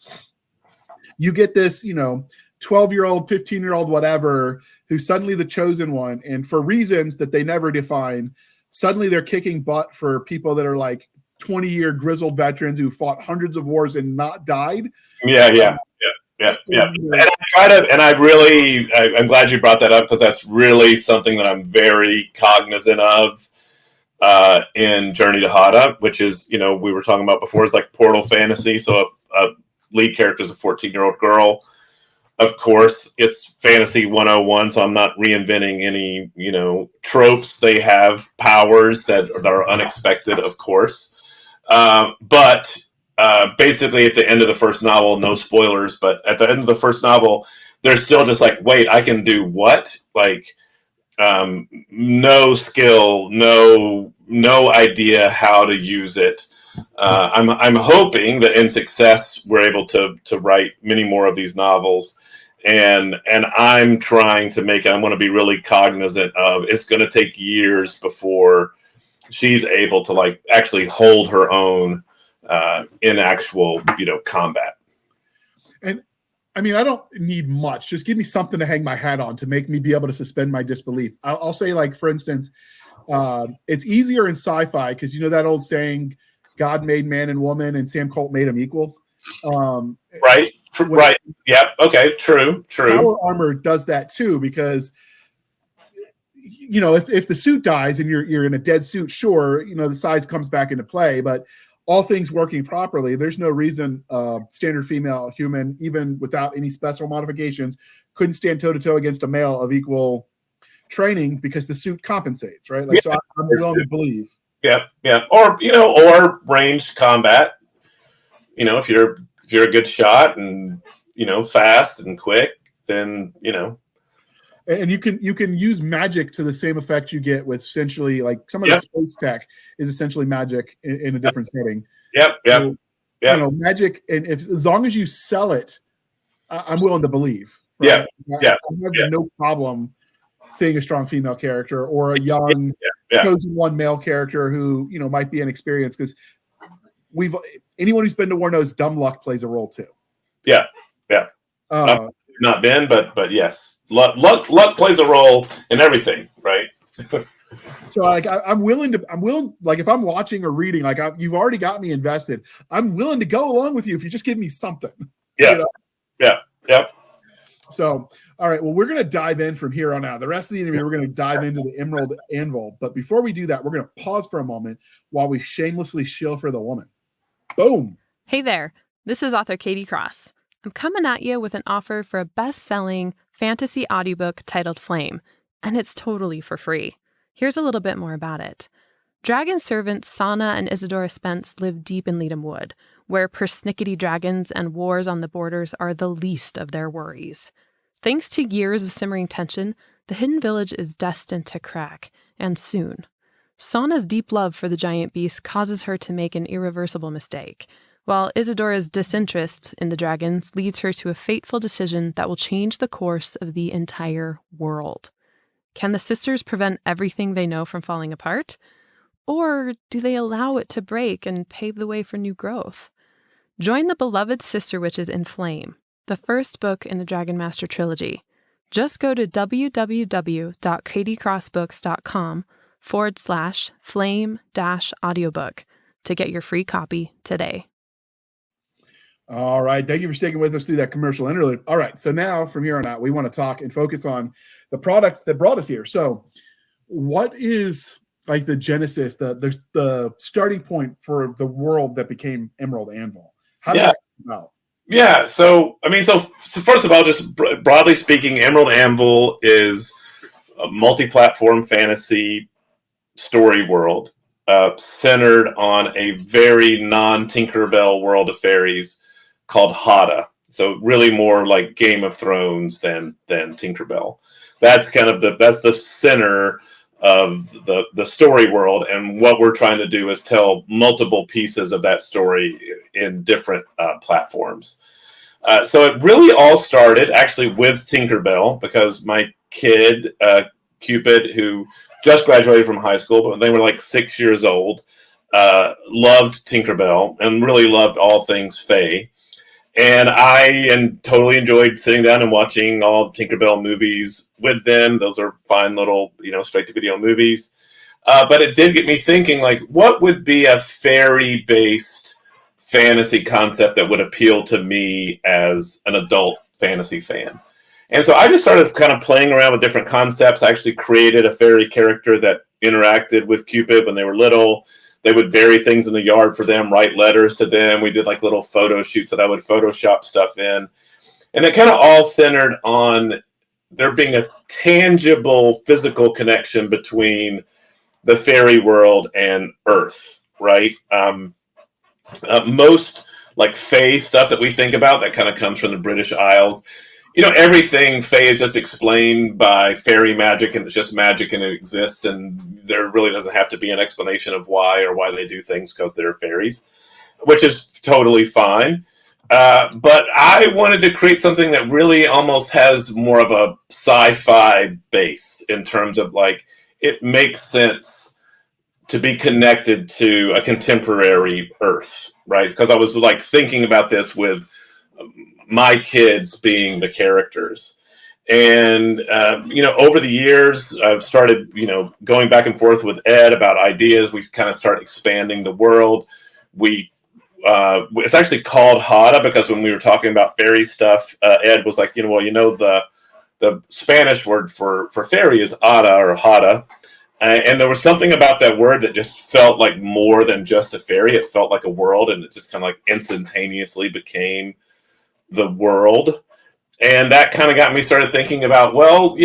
you get this, 12-year-old, 15-year-old, whatever, who's suddenly the chosen one, and for reasons that they never define, suddenly they're kicking butt for people that are like 20-year grizzled veterans who fought hundreds of wars and not died. Yeah. And I'm glad you brought that up, because that's really something that I'm very cognizant of in Journey to Hada, which is, we were talking about before, it's like Portal Fantasy. So a lead character is a 14-year-old girl. Of course, it's fantasy 101, so I'm not reinventing any, tropes. They have powers that are unexpected, of course. But basically at the end of the first novel, no spoilers, but at the end of the first novel, they're still just like, wait, I can do what? Like, no skill, no idea how to use it. I'm hoping that in success we're able to write many more of these novels, and I'm trying to make it. I'm going to be really cognizant of it's going to take years before she's able to like actually hold her own in actual combat. And I mean, I don't need much. Just give me something to hang my hat on to make me be able to suspend my disbelief. I'll say, like, for instance, it's easier in sci-fi because you know that old saying, God made man and woman and Sam Colt made them equal. Right. Right. Yep. Okay. True. Power armor does that too, because you know, if the suit dies and you're in a dead suit, sure, you know, the size comes back into play, but all things working properly, there's no reason standard female human, even without any special modifications, couldn't stand toe-to-toe against a male of equal training because the suit compensates, right? Like, yeah, so I'm willing to believe. Yep. Or ranged combat. You know, if you're a good shot and, fast and quick, then, And you can use magic to the same effect you get with essentially, like, some of the space tech is essentially magic in a different setting. Yep. So, you know, magic, and as long as you sell it, I'm willing to believe. Right? I have no problem seeing a strong female character or a young chosen one male character who, you know, might be inexperienced, because anyone who's been to war knows dumb luck plays a role too. Yeah. Not been, but yes, luck plays a role in everything, right? So, like, I'm willing, like, if I'm watching or reading, like, you've already got me invested. I'm willing to go along with you if you just give me something. Yeah, you know? yeah. So, all right, well, we're going to dive in from here on out. The rest of the interview, we're going to dive into the Emerald Anvil. But before we do that, we're going to pause for a moment while we shamelessly shill for the woman. Boom. Hey there, this is author Katie Cross. I'm coming at you with an offer for a best-selling fantasy audiobook titled Flame, and it's totally for free. Here's a little bit more about it. Dragon servants Sana and Isadora Spence live deep in Leadham Wood, where persnickety dragons and wars on the borders are the least of their worries. Thanks to years of simmering tension, the hidden village is destined to crack, and soon. Sana's deep love for the giant beast causes her to make an irreversible mistake, while Isadora's disinterest in the dragons leads her to a fateful decision that will change the course of the entire world. Can the sisters prevent everything they know from falling apart? Or do they allow it to break and pave the way for new growth? Join the beloved sister witches in Flame, the first book in the Dragon Master trilogy. Just go to www.katiecrossbooks.com/flame-audiobook to get your free copy today. All right. Thank you for sticking with us through that commercial interlude. All right. So now from here on out, we want to talk and focus on the product that brought us here. So what is, like, the genesis, the starting point for the world that became Emerald Anvil? How did that come out? Yeah. So first of all, just broadly speaking, Emerald Anvil is a multi-platform fantasy story world centered on a very non-Tinkerbell world of fairies called Hada. So really more like Game of Thrones than Tinkerbell. That's kind of that's the center of the story world, and what we're trying to do is tell multiple pieces of that story in different platforms. So it really all started actually with Tinkerbell, because my kid Cupid, who just graduated from high school, but they were like 6 years old, loved Tinkerbell and really loved all things Fae. And I totally enjoyed sitting down and watching all the Tinkerbell movies with them. Those are fine little, straight-to-video movies. But it did get me thinking, like, what would be a fairy-based fantasy concept that would appeal to me as an adult fantasy fan? And so I just started kind of playing around with different concepts. I actually created a fairy character that interacted with Cupid when they were little. They would bury things in the yard for them, write letters to them. We did like little photo shoots that I would Photoshop stuff in. And it kind of all centered on there being a tangible physical connection between the fairy world and Earth, right? Most like Fae stuff that we think about that kind of comes from the British Isles everything Fae is just explained by fairy magic, and it's just magic and it exists, and there really doesn't have to be an explanation of why they do things because they're fairies, which is totally fine. But I wanted to create something that really almost has more of a sci-fi base in terms of like it makes sense to be connected to a contemporary Earth, right? Because I was like thinking about this with my kids being the characters. And, over the years, I've started, going back and forth with Ed about ideas. We kind of start expanding the world. It's actually called Hada because when we were talking about fairy stuff, Ed was like, the Spanish word for fairy is Ada or Hada. And there was something about that word that just felt like more than just a fairy. It felt like a world, and it just kind of like instantaneously became the world. And that kind of got me started thinking about, well,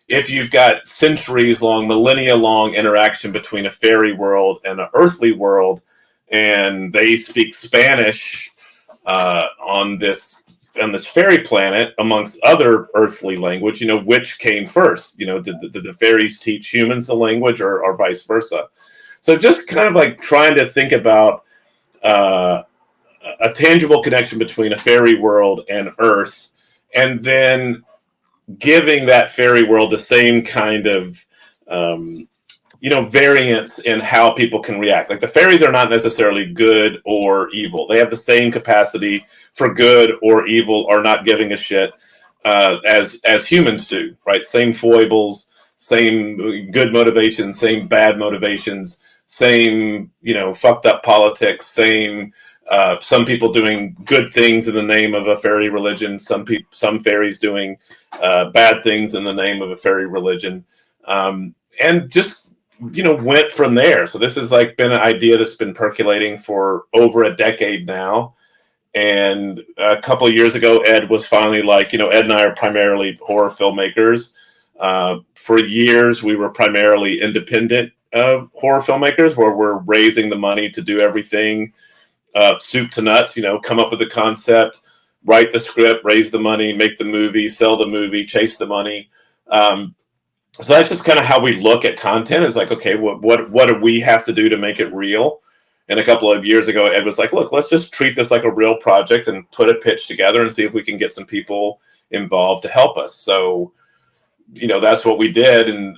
if you've got centuries long, millennia long interaction between a fairy world and an earthly world, and they speak Spanish on this fairy planet amongst other earthly language, which came first? Did the fairies teach humans the language or vice versa? So just kind of like trying to think about a tangible connection between a fairy world and Earth, and then giving that fairy world the same kind of variance in how people can react. Like the fairies are not necessarily good or evil. They have the same capacity for good or evil or not giving a shit as humans do, right? Same foibles, same good motivations, same bad motivations, same, fucked up politics, same some people doing good things in the name of a fairy religion, some fairies doing bad things in the name of a fairy religion, and just went from there. So this has like been an idea that's been percolating for over a decade now. And a couple of years ago, Ed was finally like, Ed and I are primarily horror filmmakers. For years, we were primarily independent horror filmmakers, where we're raising the money to do everything, soup to nuts, come up with the concept, write the script, raise the money, make the movie, sell the movie, chase the money. So that's just kind of how we look at content. Is like, okay, what do we have to do to make it real? And a couple of years ago, Ed was like, look, let's just treat this like a real project and put a pitch together and see if we can get some people involved to help us. So, that's what we did, and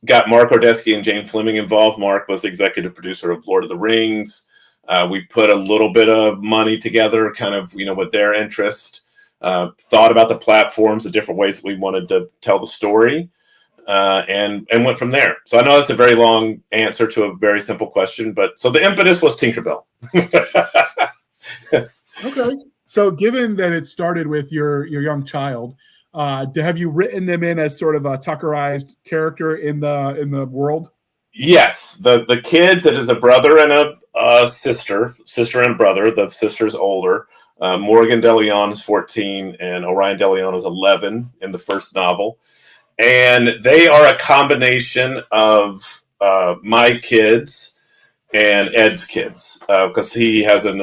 got Mark Ordesky and Jane Fleming involved. Mark was executive producer of Lord of the Rings. We put a little bit of money together, kind of, with their interest, thought about the platforms, the different ways that we wanted to tell the story. And went from there. So I know that's a very long answer to a very simple question, but so the impetus was Tinkerbell. Okay. So given that it started with your young child, have you written them in as sort of a Tuckerized character in the world? Yes, the kids. It is a brother and a sister and brother. The sister's older. Morgan De Leon is 14, and Orion De Leon is 11 in the first novel. And they are a combination of my kids and Ed's kids, because he has an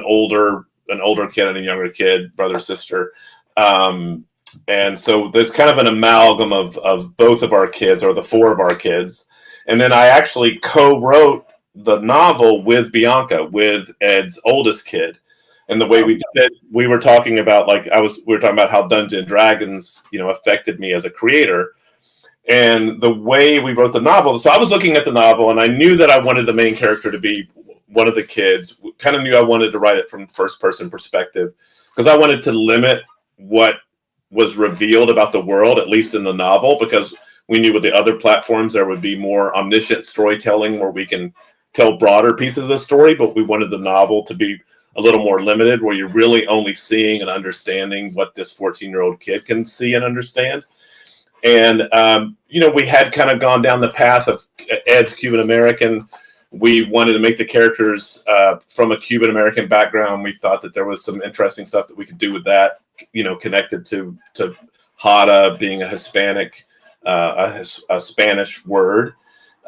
older kid and a younger kid, brother, sister, and so there's kind of an amalgam of both of our kids, or the four of our kids. And then I actually co-wrote the novel with Bianca, with Ed's oldest kid. And the way we did it, we were talking about we were talking about how Dungeons and Dragons, affected me as a creator, and the way we wrote the novel. So I was looking at the novel, and I knew that I wanted the main character to be one of the kids. Kind of knew I wanted to write it from first person perspective, because I wanted to limit what was revealed about the world, at least in the novel, because we knew with the other platforms there would be more omniscient storytelling where we can tell broader pieces of the story, but we wanted the novel to be a little more limited, where you're really only seeing and understanding what this 14-year-old kid can see and understand. And, we had kind of gone down the path of Ed's Cuban American. We wanted to make the characters from a Cuban American background. We thought that there was some interesting stuff that we could do with that, connected to Hada being a Hispanic, a Spanish word.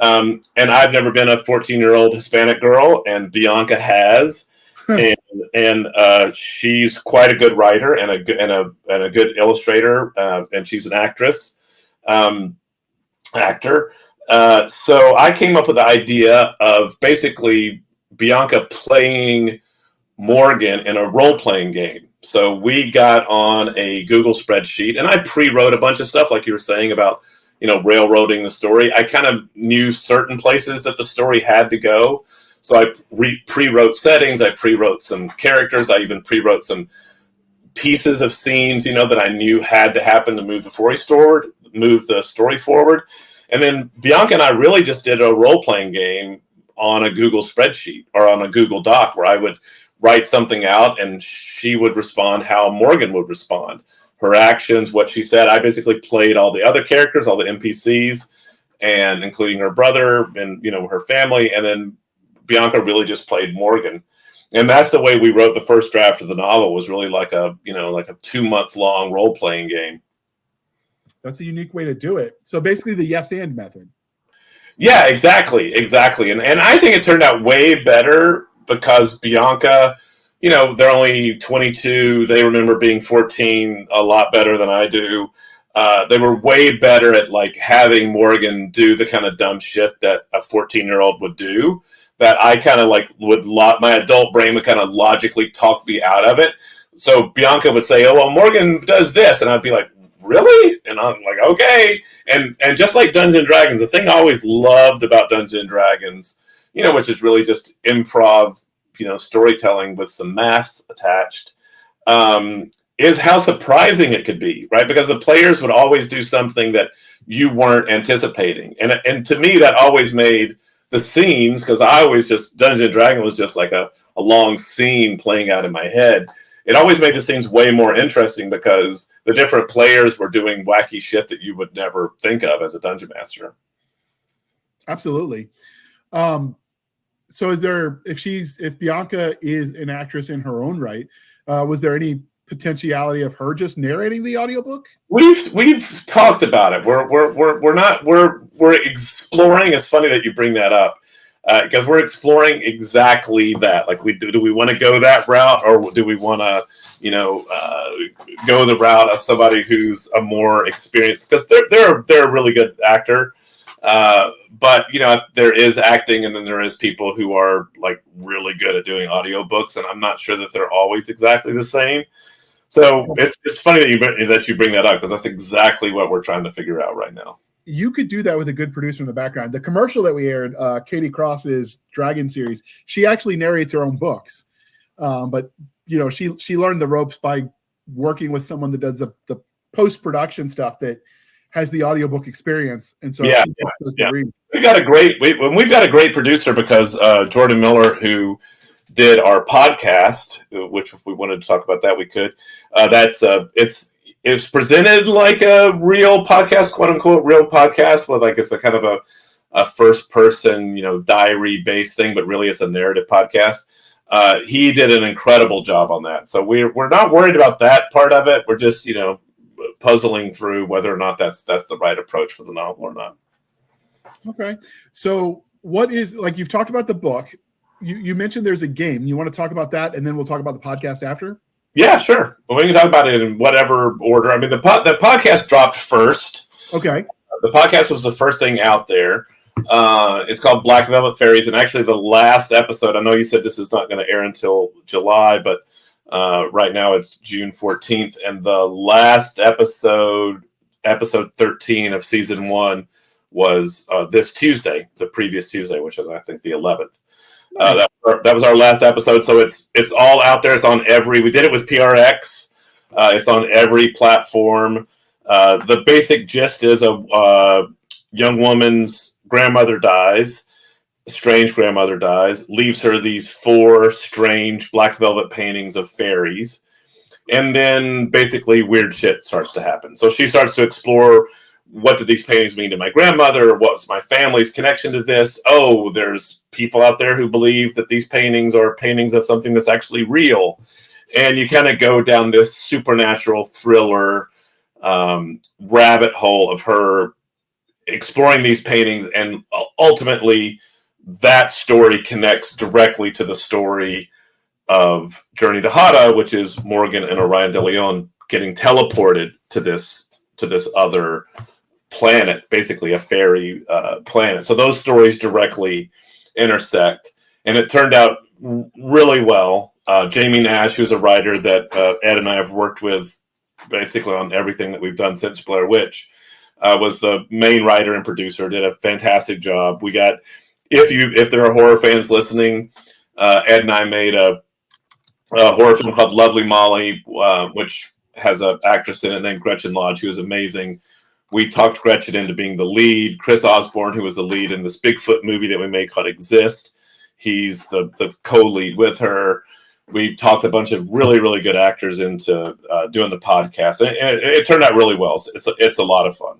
And I've never been a 14-year-old Hispanic girl, and Bianca has. And and she's quite a good writer and a good illustrator, and she's an actor. So I came up with the idea of basically Bianca playing Morgan in a role-playing game. So we got on a Google spreadsheet, and I pre-wrote a bunch of stuff, like you were saying about, railroading the story. I kind of knew certain places that the story had to go. So I pre-wrote settings, I pre-wrote some characters, I even pre-wrote some pieces of scenes, that I knew had to happen to move the story forward. And then Bianca and I really just did a role-playing game on a Google spreadsheet or on a Google Doc where I would write something out and she would respond how Morgan would respond. Her actions, what she said. I basically played all the other characters, all the NPCs, and including her brother and, her family. And then Bianca really just played Morgan. And that's the way we wrote the first draft of the novel, was really like a 2-month long role-playing game. That's a unique way to do it. So basically the yes and method. Yeah, exactly. And I think it turned out way better because Bianca, they're only 22. They remember being 14 a lot better than I do. They were way better at having Morgan do the kind of dumb shit that a 14-year-old would do, that I kind of my adult brain would kind of logically talk me out of it. So Bianca would say, "Oh, well, Morgan does this." And I'd be like, "Really?" And I'm like, "Okay." And just like Dungeons and Dragons, the thing I always loved about Dungeons and Dragons, which is really just improv, storytelling with some math attached, is how surprising it could be, right? Because the players would always do something that you weren't anticipating. And to me, that always made the scenes, because I always just, Dungeons and Dragons was just like a long scene playing out in my head. It always made the scenes way more interesting because the different players were doing wacky shit that you would never think of as a dungeon master. Absolutely. So if Bianca is an actress in her own right, was there any potentiality of her just narrating the audiobook? We've talked about it. We're exploring. It's funny that you bring that up, because we're exploring exactly that. Do we want to go that route, or do we want to, go the route of somebody who's a more experienced? Because they're a really good actor, but there is acting, and then there is people who are really good at doing audiobooks, and I'm not sure that they're always exactly the same. So it's funny that you bring that up, because that's exactly what we're trying to figure out right now. You could do that with a good producer in the background. The commercial that we aired, Katie Cross's Dragon series, she actually narrates her own books. But she learned the ropes by working with someone that does the post-production stuff that has the audiobook experience. And so we've got a great producer, because Jordan Miller, who did our podcast, which if we wanted to talk about that, we could. It's presented like a real podcast, quote unquote, real podcast, with it's a kind of a first person, diary based thing, but really it's a narrative podcast. He did an incredible job on that. So we're not worried about that part of it. We're just, puzzling through whether or not that's the right approach for the novel or not. Okay. So what is, you've talked about the book. You mentioned there's a game. You want to talk about that, and then we'll talk about the podcast after? Yeah, sure. Well, we can talk about it in whatever order. I mean, the podcast dropped first. Okay. The podcast was the first thing out there. It's called Black Velvet Fairies, and actually the last episode, I know you said this is not going to air until July, but right now it's June 14th, and the last episode 13 of season 1, was this Tuesday, the previous Tuesday, which is, I think, the 11th. Nice. That was our last episode, so it's all out there. It's on we did it with PRX. It's on every platform. The basic gist is a young woman's grandmother dies. A strange grandmother dies, leaves her these 4 strange black velvet paintings of fairies, and then basically weird shit starts to happen. So she starts to explore, what did these paintings mean to my grandmother? What's my family's connection to this? Oh, there's people out there who believe that these paintings are paintings of something that's actually real. And you kind of go down this supernatural thriller rabbit hole of her exploring these paintings. And ultimately, that story connects directly to the story of Journey to Hada, which is Morgan and Orion de Leon getting teleported to this other planet, basically a fairy planet. So those stories directly intersect, and it turned out really well. Jamie Nash, who's a writer that Ed and I have worked with basically on everything that we've done since Blair Witch, was the main writer and producer, did a fantastic job. We got, if there are horror fans listening, Ed and I made a horror film called Lovely Molly, which has an actress in it named Gretchen Lodge, who is amazing. We talked Gretchen into being the lead. Chris Osborne, who was the lead in this Bigfoot movie that we made called Exist, he's the co-lead with her. We talked a bunch of really, really good actors into doing the podcast, and it turned out really well. It's a lot of fun.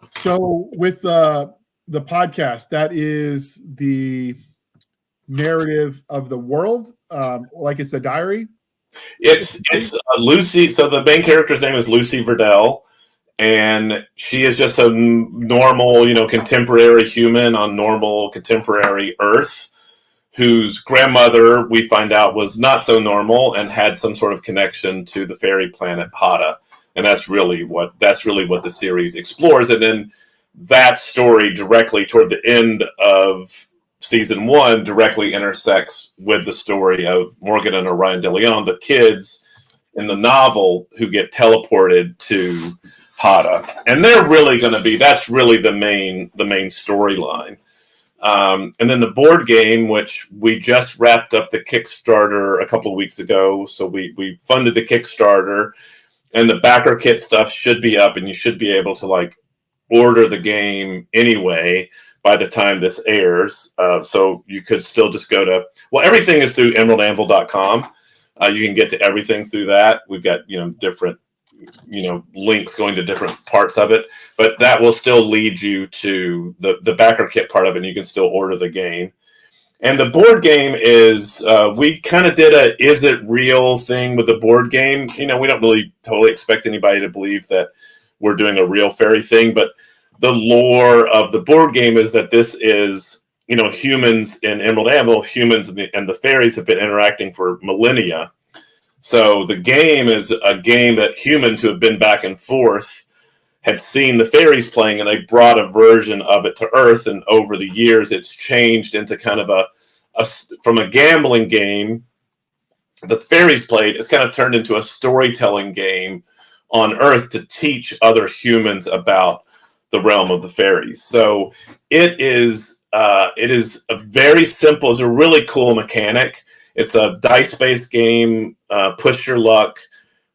So with the podcast, that is the narrative of the world, like it's a diary. It's Lucy. So the main character's name is Lucy Verdell, and she is just a normal, contemporary human on normal contemporary Earth, whose grandmother, we find out, was not so normal and had some sort of connection to the fairy planet Hada. And that's really what the series explores. And then that story directly toward the end of season 1 directly intersects with the story of Morgan and Orion de Leon, the kids in the novel who get teleported to Hada. And they're really going to be, that's really the main storyline. And then the board game, which we just wrapped up the Kickstarter a couple of weeks ago. So we funded the Kickstarter, and the backer kit stuff should be up, and you should be able to order the game anyway by the time this airs. So you could still just go to, everything is through emeraldanvil.com. You can get to everything through that. We've got, different, links going to different parts of it, but that will still lead you to the backer kit part of it, and you can still order the game. And the board game is, we kind of did a is it real thing with the board game. We don't really totally expect anybody to believe that we're doing a real fairy thing, but the lore of the board game is that this is, humans in Emerald Anvil, humans and the fairies have been interacting for millennia. So the game is a game that humans who have been back and forth had seen the fairies playing, and they brought a version of it to Earth. And over the years, it's changed into kind of from a gambling game that the fairies played, it's kind of turned into a storytelling game on Earth to teach other humans about the realm of the fairies. So it is a very simple, it's a really cool mechanic. It's a dice-based game, push your luck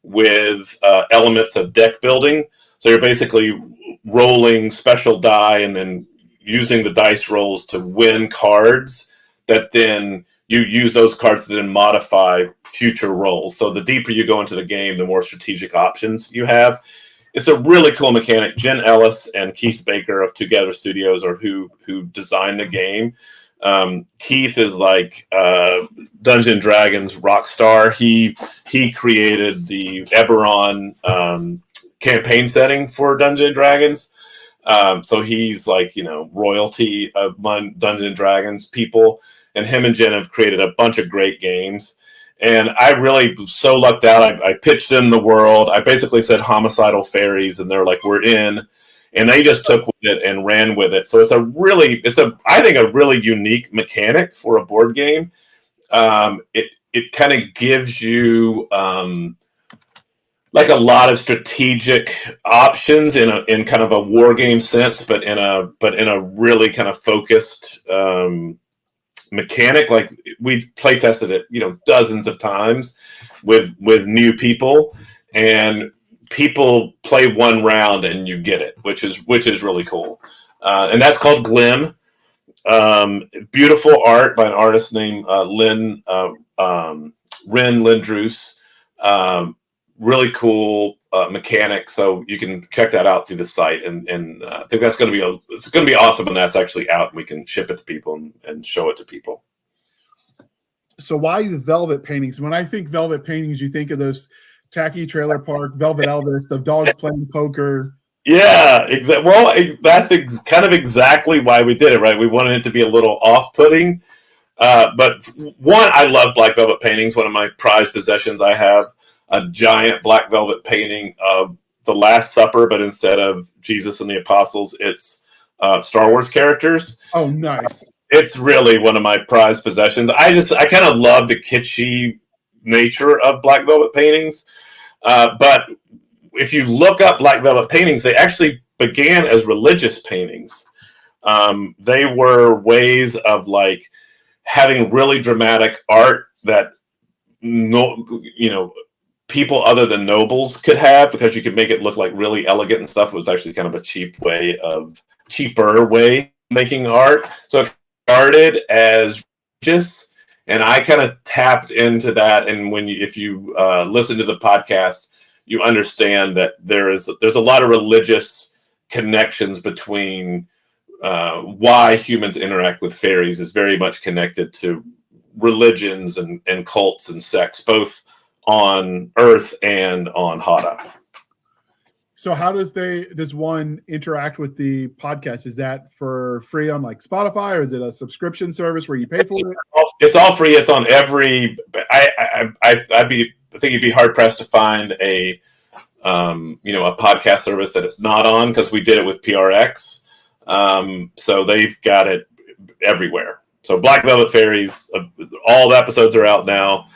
with elements of deck building. So you're basically rolling special die and then using the dice rolls to win cards that then you use those cards to then modify future rolls. So the deeper you go into the game, the more strategic options you have. It's a really cool mechanic. Jen Ellis and Keith Baker of Together Studios are who designed the game. Keith is like Dungeons & Dragons rock star. He created the Eberron campaign setting for Dungeons & Dragons. So he's like, royalty among Dungeons & Dragons people. And him and Jen have created a bunch of great games. And I really so lucked out. I pitched in the world. I basically said homicidal fairies, and they're like, we're in. And they just took with it and ran with it. So I think a really unique mechanic for a board game. It kind of gives you like a lot of strategic options in kind of a war game sense, but in a really kind of focused mechanic. Like we've play tested it, dozens of times with new people, and people play one round and you get it, which is really cool. And that's called Glim. Beautiful art by an artist named Ren Lindroos. Really cool mechanic. So you can check that out through the site, and I think it's going to be awesome when that's actually out and we can ship it to people and show it to people. So why the velvet paintings? When I think velvet paintings, you think of those tacky trailer park, Velvet Elvis, the dogs playing poker. Yeah, well, that's kind of exactly why we did it, right? We wanted it to be a little off-putting. But one, I love black velvet paintings. One of my prized possessions. I have a giant black velvet painting of the Last Supper, but instead of Jesus and the apostles, it's Star Wars characters. Oh, nice. It's really one of my prized possessions. I kind of love the kitschy nature of black velvet paintings. But if you look up black velvet paintings, they actually began as religious paintings. They were ways of like having really dramatic art that people other than nobles could have, because you could make it look like really elegant and stuff. It was actually kind of a cheaper way of making art. So it started as religious, and I kind of tapped into that. And if you listen to the podcast, you understand that there's a lot of religious connections between why humans interact with fairies is very much connected to religions and cults and sects, both on Earth and on Hada. So how does one interact with the podcast? Is that for free on like Spotify, or is it a subscription service where you pay for it? It's all free. It's on every. I think you'd be hard pressed to find a podcast service that it's not on, because we did it with PRX. So they've got it everywhere. So Black Velvet Fairies, all the episodes are out now.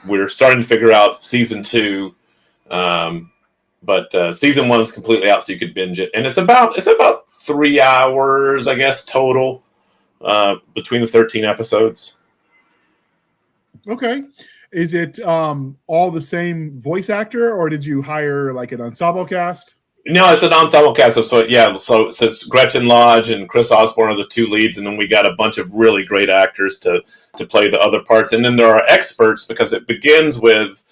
We're starting to figure out season 2. But season 1 is completely out, so you could binge it. And it's about 3 hours, I guess, total, between the 13 episodes. Okay. Is it all the same voice actor, or did you hire like an ensemble cast? No, it's an ensemble cast. So it's Gretchen Lodge and Chris Osborne are the 2 leads, and then we got a bunch of really great actors to play the other parts. And then there are experts, because it begins with,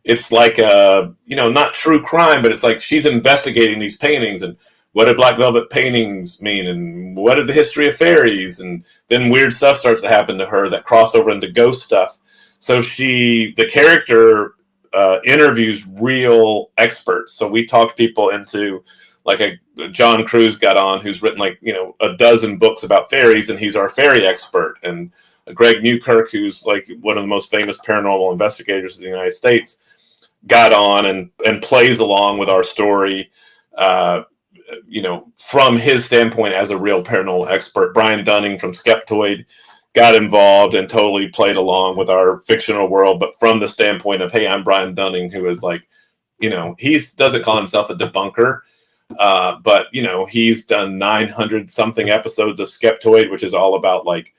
it's like not true crime, but it's like she's investigating these paintings, and what do black velvet paintings mean, and what is the history of fairies, and then weird stuff starts to happen to her that cross over into ghost stuff. So the character interviews real experts. So we talked people into, like John Cruz got on, who's written a dozen books about fairies, and he's our fairy expert. And Greg Newkirk, who's like one of the most famous paranormal investigators in the United States, got on and plays along with our story, from his standpoint as a real paranormal expert. Brian Dunning from Skeptoid got involved and totally played along with our fictional world, but from the standpoint of, hey, I'm Brian Dunning, who is like, he doesn't call himself a debunker, but he's done 900 something episodes of Skeptoid, which is all about like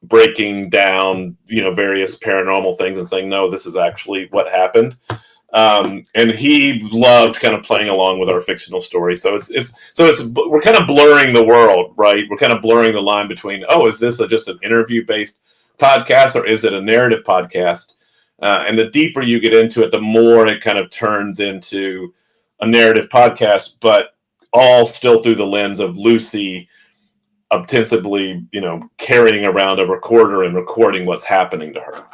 breaking down, various paranormal things and saying, no, this is actually what happened. And he loved kind of playing along with our fictional story. So we're kind of blurring the world, right? We're kind of blurring the line between, is this just an interview based podcast, or is it a narrative podcast? And the deeper you get into it, the more it kind of turns into a narrative podcast, but all still through the lens of Lucy ostensibly, carrying around a recorder and recording what's happening to her.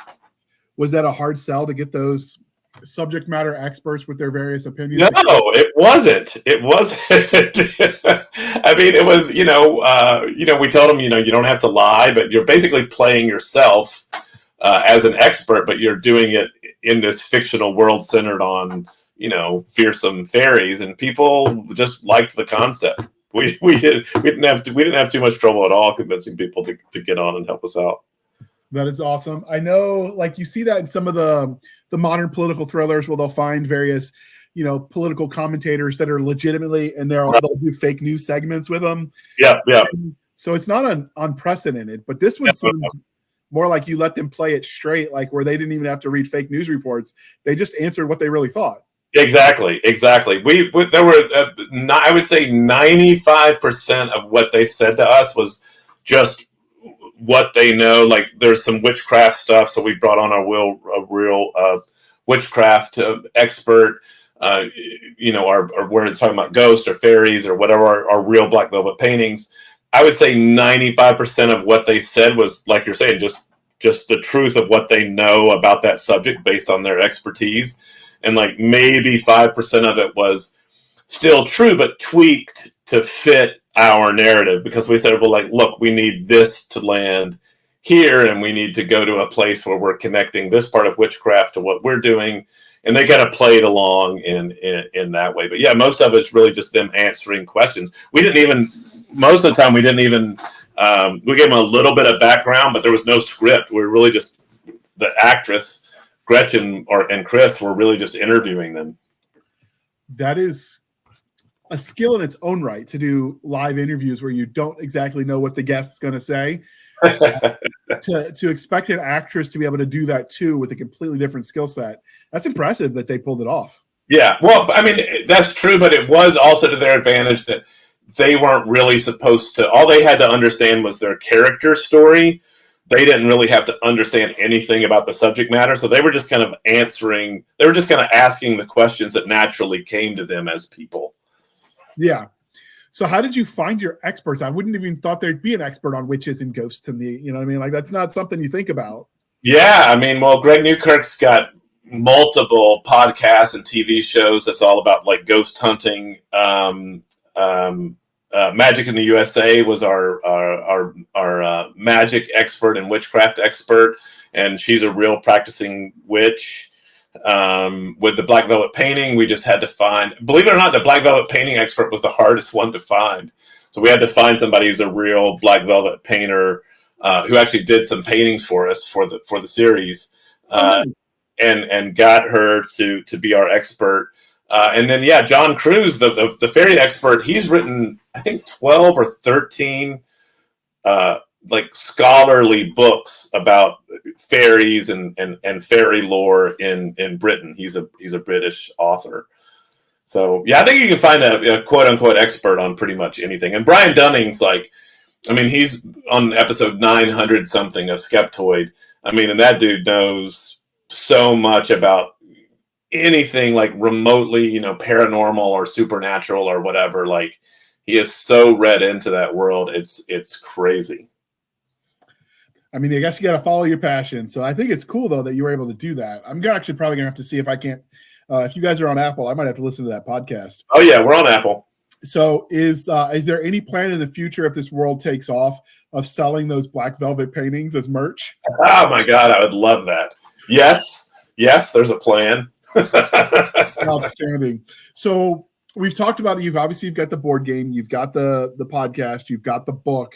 Was that a hard sell to get those subject matter experts with their various opinions? No, it wasn't. It wasn't. I mean, it was, we told them, you don't have to lie, but you're basically playing yourself as an expert, but you're doing it in this fictional world centered on, fearsome fairies, and people just liked the concept. We didn't have too much trouble at all convincing people to get on and help us out. That is awesome. I know, like, you see that in some of the modern political thrillers where they'll find various, political commentators that are legitimately, and they'll do fake news segments with them. Yeah. And so it's not unprecedented, but this one seems more like you let them play it straight, like where they didn't even have to read fake news reports. They just answered what they really thought. Exactly. There were, I would say 95% of what they said to us was just what they know. Like, there's some witchcraft stuff, so we brought on a real witchcraft expert, or where it's talking about ghosts or fairies or whatever, our real black velvet paintings. I would say 95% of what they said was, like you're saying, just the truth of what they know about that subject based on their expertise, and like maybe 5% of it was still true but tweaked to fit our narrative, because we said, well, like, look, we need this to land here, and we need to go to a place where we're connecting this part of witchcraft to what we're doing. And they kind of played along in that way. But yeah, most of it's really just them answering questions. Most of the time, we gave them a little bit of background, but there was no script. We were really just, the actress, Gretchen and Chris, were really just interviewing them. That is a skill in its own right, to do live interviews where you don't exactly know what the guest's going to say. To expect an actress to be able to do that too with a completely different skill set, that's impressive that they pulled it off. Yeah, well, I mean, that's true, but it was also to their advantage that they weren't really supposed to, all they had to understand was their character story. They didn't really have to understand anything about the subject matter, so they were just kind of asking the questions that naturally came to them as people. Yeah. So how did you find your experts? I wouldn't even thought there'd be an expert on witches and ghosts in the, you know what I mean? Like, that's not something you think about. Yeah, I mean, well, Greg Newkirk's got multiple podcasts and TV shows that's all about like ghost hunting. Magic in the USA was our magic expert and witchcraft expert, and she's a real practicing witch. With the black velvet painting, we just had to find, believe it or not, the black velvet painting expert was the hardest one to find. So we had to find somebody who's a real black velvet painter, who actually did some paintings for us for the series, and got her to be our expert. And then, yeah, John Cruz, the fairy expert, he's written, I think, 12 or 13 like scholarly books about fairies and fairy lore in Britain. He's a British author. So yeah, I think you can find a quote unquote expert on pretty much anything. And Brian Dunning's like, I mean, he's on episode 900 something of Skeptoid. I mean, and that dude knows so much about anything like remotely, paranormal or supernatural or whatever. Like, he is so read into that world. It's crazy. I mean, I guess you got to follow your passion. So I think it's cool, though, that you were able to do that. I'm actually probably going to have to see if I can't, if you guys are on Apple, I might have to listen to that podcast. Oh, yeah, we're on Apple. So is there any plan in the future, if this world takes off, of selling those black velvet paintings as merch? Oh, my God, I would love that. Yes, there's a plan. Outstanding. So we've talked about it. You've got the board game, you've got the podcast, you've got the book.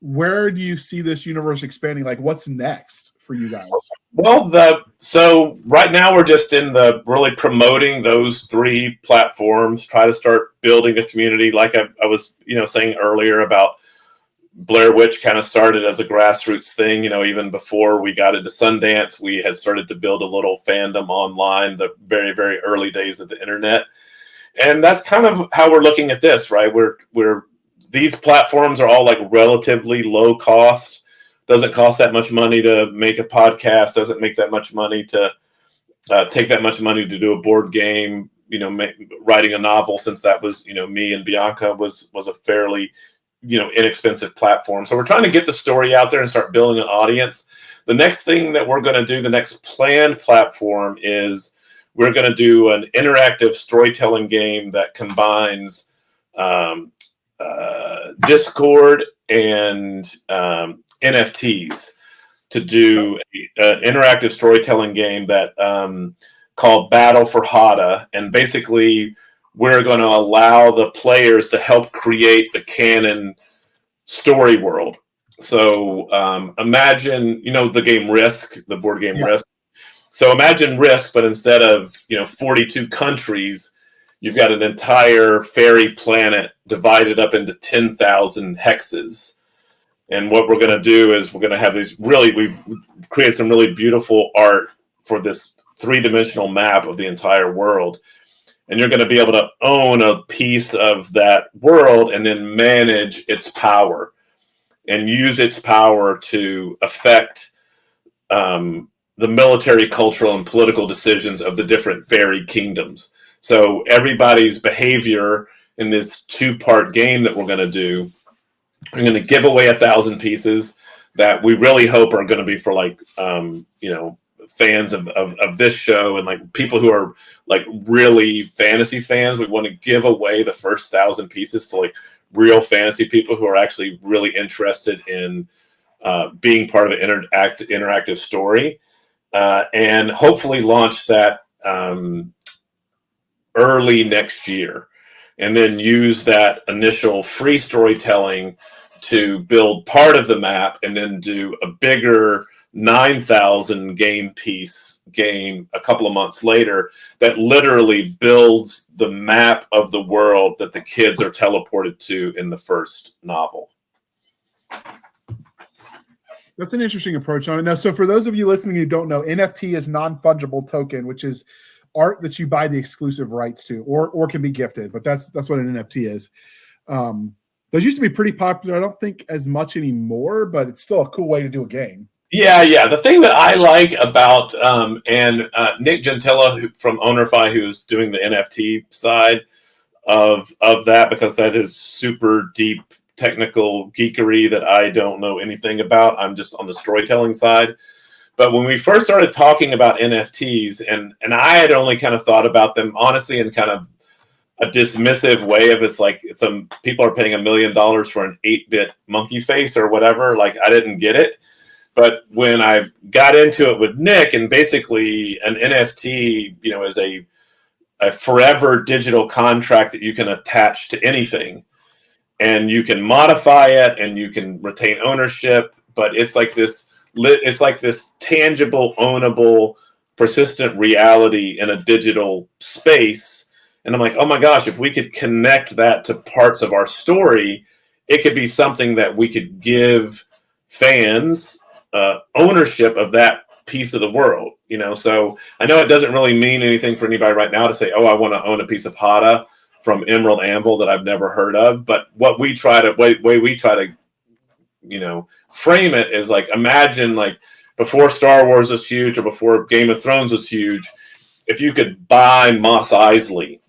Where do you see this universe expanding? Like, what's next for you guys? Well, so right now we're just in the really promoting those 3 platforms, try to start building a community. Like I was, saying earlier about Blair Witch kind of started as a grassroots thing, even before we got into Sundance, we had started to build a little fandom online, the very, very early days of the internet. And that's kind of how we're looking at this, right? These platforms are all like relatively low cost. Doesn't cost that much money to make a podcast. Doesn't make that much money to take that much money to do a board game. Writing a novel, since that was me and Bianca was a fairly inexpensive platform. So we're trying to get the story out there and start building an audience. The next thing that we're going to do, the next planned platform, is we're going to do an interactive storytelling game that combines Discord and NFTs to do an interactive storytelling game that called Battle for Hada. And basically, we're going to allow the players to help create the canon story world. So imagine, the game Risk, the board game Risk. So imagine Risk, but instead of 42 countries, you've got an entire fairy planet divided up into 10,000 hexes. And what we're going to do is we're going to have we've created some really beautiful art for this 3-dimensional map of the entire world. And you're going to be able to own a piece of that world and then manage its power and use its power to affect the military, cultural, and political decisions of the different fairy kingdoms. So everybody's behavior in this 2-part game that we're going to do, we're going to give away 1,000 pieces that we really hope are going to be for fans of this show and like people who are like really fantasy fans. We want to give away the first 1,000 pieces to like real fantasy people who are actually really interested in being part of an interactive story, and hopefully launch that early next year, and then use that initial free storytelling to build part of the map, and then do a bigger 9,000 game a couple of months later that literally builds the map of the world that the kids are teleported to in the first novel. That's an interesting approach on it. Now, so for those of you listening who don't know, NFT is non-fungible token, which is art that you buy the exclusive rights to, or can be gifted, but that's what an NFT is. Those used to be pretty popular. I don't think as much anymore, but it's still a cool way to do a game. Yeah. The thing that I like about Nick Gentilla from Ownerify, who's doing the NFT side of that, because that is super deep technical geekery that I don't know anything about. I'm just on the storytelling side. But when we first started talking about NFTs, and I had only kind of thought about them honestly in kind of a dismissive way of, it's like some people are paying $1 million for an 8-bit monkey face or whatever. Like, I didn't get it. But when I got into it with Nick, and basically an NFT, is a forever digital contract that you can attach to anything, and you can modify it and you can retain ownership, but it's like this tangible, ownable, persistent reality in a digital space. And I'm like, oh my gosh, if we could connect that to parts of our story, it could be something that we could give fans ownership of that piece of the world. So I know it doesn't really mean anything for anybody right now to say, oh, I want to own a piece of Hada from Emerald Anvil that I've never heard of. But what we try to frame it is like, imagine like before Star Wars was huge or before Game of Thrones was huge, if you could buy Mos Eisley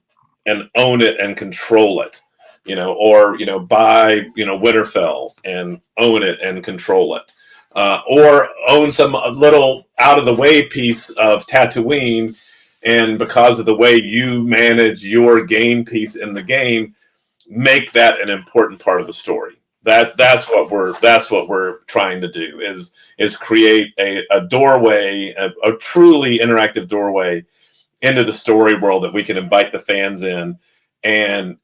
and own it and control it, or buy Winterfell and own it and control it, or own some little out of the way piece of Tatooine, and because of the way you manage your game piece in the game, make that an important part of the story. That's what we're trying to do is create a doorway, a truly interactive doorway into the story world that we can invite the fans in, and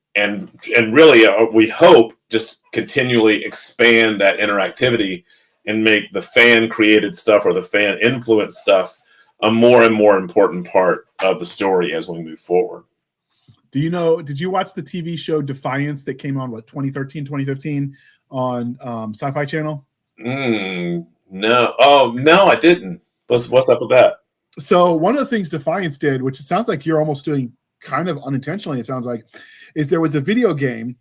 really we hope just continually expand that interactivity and make the fan created stuff or the fan influenced stuff a more and more important part of the story as we move forward. Did you watch the TV show Defiance that came on 2013, 2015 on Sci-Fi Channel? No. Oh, no, I didn't. What's up with that? So one of the things Defiance did, which it sounds like you're almost doing kind of unintentionally, it sounds like, is there was a video game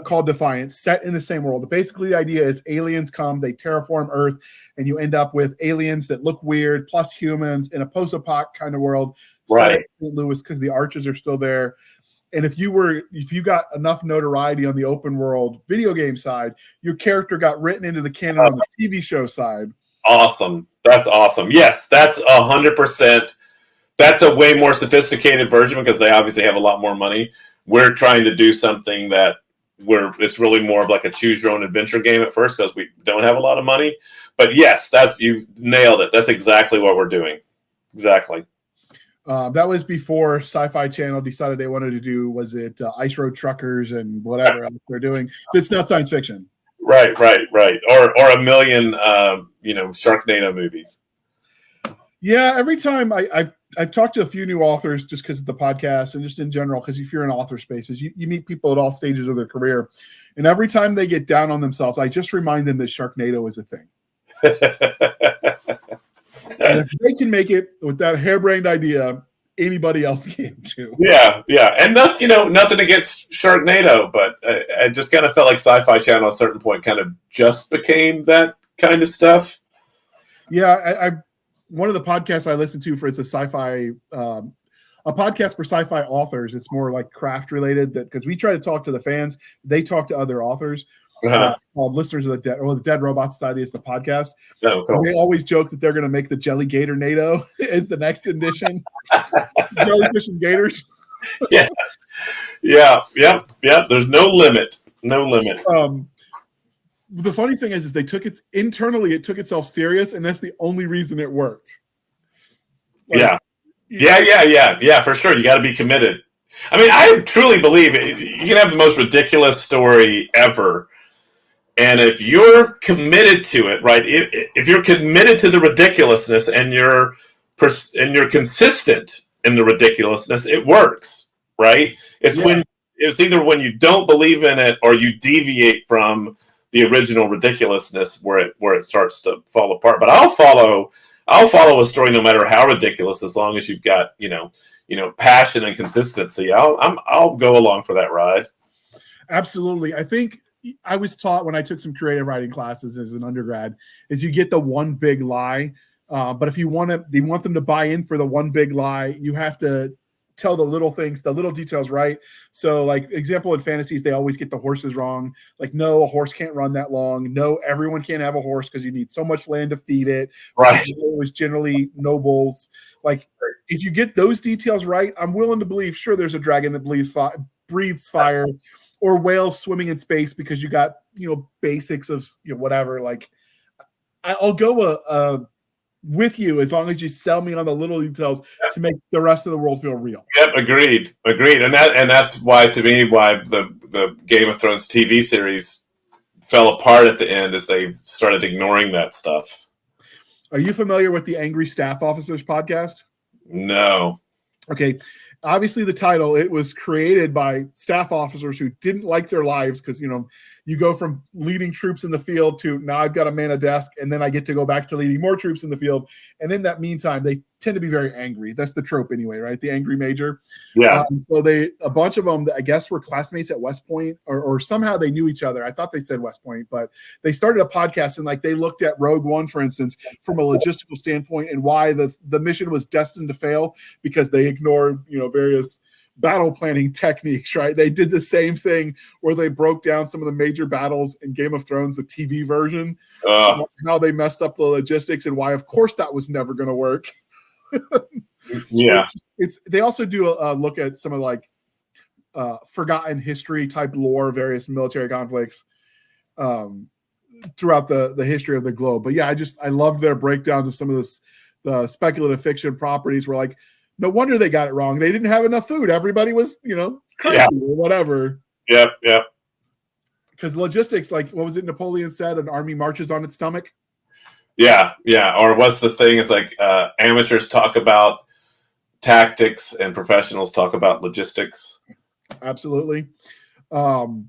called Defiance set in the same world. Basically, the idea is aliens come, they terraform Earth, and you end up with aliens that look weird, plus humans in a post-apoc kind of world. Right. St. Louis, because the archers are still there. And if you got enough notoriety on the open world video game side, your character got written into the canon on the TV show side. Awesome. That's awesome. Yes, that's 100%. That's a way more sophisticated version because they obviously have a lot more money. We're trying to do something that it's really more of like a choose your own adventure game at first because we don't have a lot of money. But yes, you nailed it. That's exactly what we're doing. Exactly. That was before Sci-Fi Channel decided they wanted to do, Ice Road Truckers and whatever else they're doing. It's not science fiction. Right. Or a million, Sharknado movies. Yeah, every time I've talked to a few new authors just because of the podcast and just in general, because if you're in author spaces, you meet people at all stages of their career. And every time they get down on themselves, I just remind them that Sharknado is a thing. And if they can make it with that harebrained idea, anybody else can too. Yeah. And nothing against Sharknado, but I just kind of felt like Sci-Fi Channel at a certain point kind of just became that kind of stuff. Yeah, one of the podcasts I listen to it's a sci-fi, a podcast for sci-fi authors. It's more like craft related because we try to talk to the fans. They talk to other authors. It's called Listeners of the Dead, or the Dead Robot Society is the podcast. Oh, cool. They always joke that they're going to make the Jelly Gator NATO as the next edition. Jellyfish and Gators. Yes. Yeah. There's no limit. the funny thing is they took it internally. It took itself serious, and that's the only reason it worked. Like, yeah, for sure. You got to be committed. I mean, I truly believe you can have the most ridiculous story ever, and if you're committed to it, right? If you're committed to the ridiculousness and you're consistent in the ridiculousness, it works, right? It's either when you don't believe in it or you deviate from the original ridiculousness where it starts to fall apart. But I'll follow a story no matter how ridiculous, as long as you've got passion and consistency. I'll go along for that ride. Absolutely. I think I was taught when I took some creative writing classes as an undergrad is you get the one big lie. But if you want them to buy in for the one big lie, you have to tell the little things, the little details right. So like example in fantasies, they always get the horses wrong. Like, no, a horse can't run that long. No, everyone can't have a horse because you need so much land to feed it. Right. It was generally nobles. Like, if you get those details right, I'm willing to believe, sure, there's a dragon that breathes fire, or whales swimming in space, because you got, basics of, whatever. Like, I'll go with you as long as you sell me on the little details to make the rest of the world feel real. Yep, agreed. And that's why the Game of Thrones TV series fell apart at the end, as they started ignoring that stuff. Are you familiar with the Angry Staff Officers podcast? No. Okay. Obviously the title, it was created by staff officers who didn't like their lives because, you go from leading troops in the field to now I've got to man a desk, and then I get to go back to leading more troops in the field. And in that meantime, they tend to be very angry. That's the trope anyway, right? The angry major. Yeah. So a bunch of them, I guess, were classmates at West Point, or somehow they knew each other. I thought they said West Point, but they started a podcast, and they looked at Rogue One, for instance, from a logistical standpoint, and why the mission was destined to fail because they ignored, various battle planning techniques, right? They did the same thing where they broke down some of the major battles in Game of Thrones, the TV version, how they messed up the logistics, and why, of course, that was never going to work. Yeah. They also do a look at some of forgotten history type lore, various military conflicts throughout the history of the globe. But yeah, I loved their breakdown of some of the speculative fiction properties. Were like, no wonder they got it wrong. They didn't have enough food. Everybody was, crazy or whatever. Yep. Because logistics, like, what was it Napoleon said? An army marches on its stomach. Yeah. Or what's the thing? It's like amateurs talk about tactics and professionals talk about logistics. Absolutely. Well,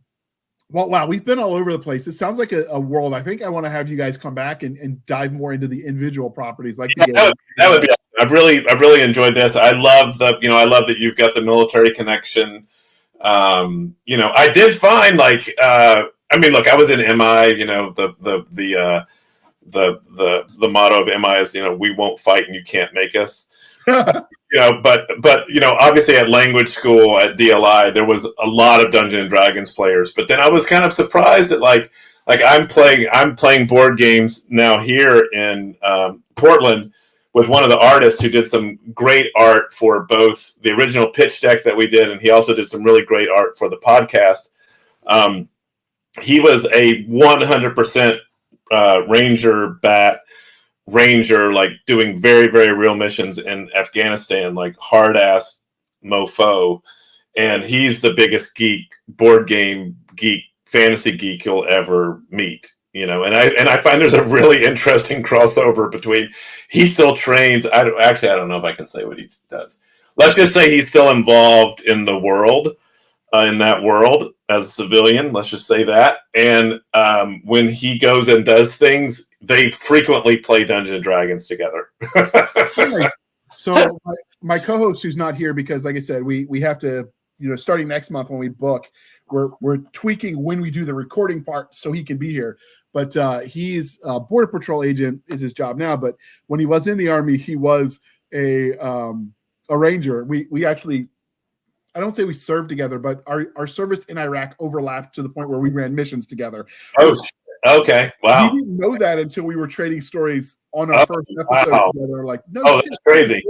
wow, we've been all over the place. It sounds like a world. I think I want to have you guys come back and dive more into the individual properties. Like the game. That would be. I've really enjoyed this. I love that you've got the military connection. I did find look, I was in MI. The motto of MI is we won't fight and you can't make us. But obviously at language school at DLI there was a lot of Dungeons and Dragons players. But then I was kind of surprised that like I'm playing board games now here in Portland with one of the artists who did some great art for both the original pitch deck that we did, and he also did some really great art for the podcast. He was a 100% ranger, like doing very, very real missions in Afghanistan, like hard ass mofo. And he's the biggest board game geek, fantasy geek you'll ever meet. And I find there's a really interesting crossover between he still trains. I don't know if I can say what he does. Let's just say he's still involved in the world, in that world as a civilian. Let's just say that. And when he goes and does things, they frequently play Dungeons and Dragons together. So my co-host, who's not here because, like I said, we have to, starting next month when we book, we're tweaking when we do the recording part so he can be here. But he's a border patrol agent is his job now. But when he was in the Army, he was a ranger. We actually, I don't say we served together, but our service in Iraq overlapped to the point where we ran missions together. Oh, okay. Wow. We didn't know that until we were trading stories on our first episode together. Like, no, that's crazy.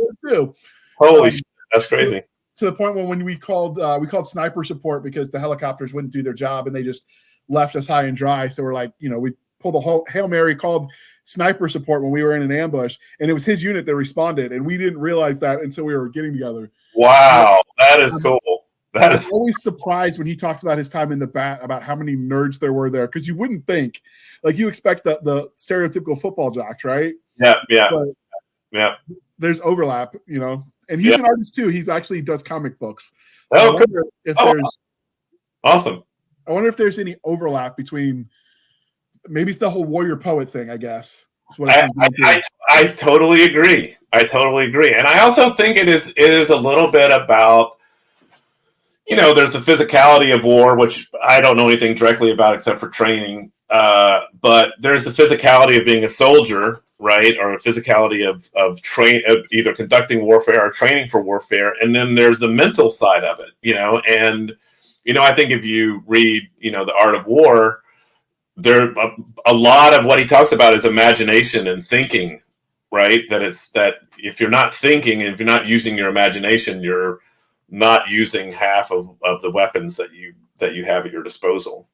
Holy shit, that's crazy. To the point when we called sniper support because the helicopters wouldn't do their job, and they just left us high and dry. So we're like, we pulled a whole Hail Mary, called sniper support when we were in an ambush, and it was his unit that responded, and we didn't realize that until we were getting together. Wow, that is cool. I'm always surprised when he talks about his time in the bat, about how many nerds there were there, because you wouldn't think, like, you expect the stereotypical football jocks, right? Yeah. But there's overlap, and he's an artist too. He's actually does comic books. So I wonder if there's awesome. I wonder if there's any overlap between, maybe it's the whole warrior poet thing, I guess. I totally agree. And I also think it is a little bit about, there's the physicality of war, which I don't know anything directly about except for training. But there's the physicality of being a soldier, right? Or a physicality of either conducting warfare or training for warfare. And then there's the mental side of it, and, I think if you read, The Art of War, there a lot of what he talks about is imagination and thinking, right? That if you're not thinking, and if you're not using your imagination, you're not using half of the weapons that you have at your disposal.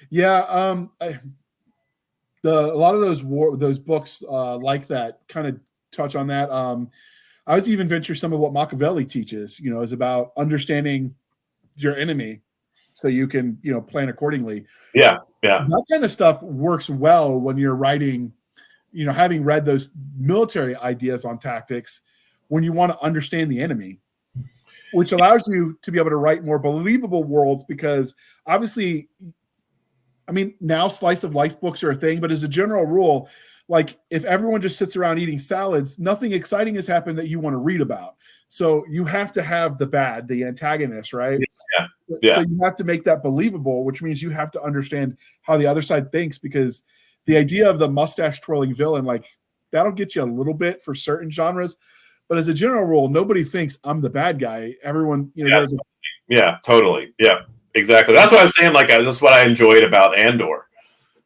Yeah, a lot of those books like that kind of touch on that. I would even venture some of what Machiavelli teaches, is about understanding your enemy so you can, plan accordingly. Yeah. That kind of stuff works well when you're writing, having read those military ideas on tactics, when you want to understand the enemy, which allows you to be able to write more believable worlds, because obviously, now slice of life books are a thing, but as a general rule, like, if everyone just sits around eating salads, nothing exciting has happened that you want to read about. So you have to have the antagonist, right? Yeah. So you have to make that believable, which means you have to understand how the other side thinks, because the idea of the mustache twirling villain, like, that'll get you a little bit for certain genres. But as a general rule, nobody thinks I'm the bad guy. Everyone, yeah, totally. Yeah, exactly. That's what I was saying. Like, that's what I enjoyed about Andor,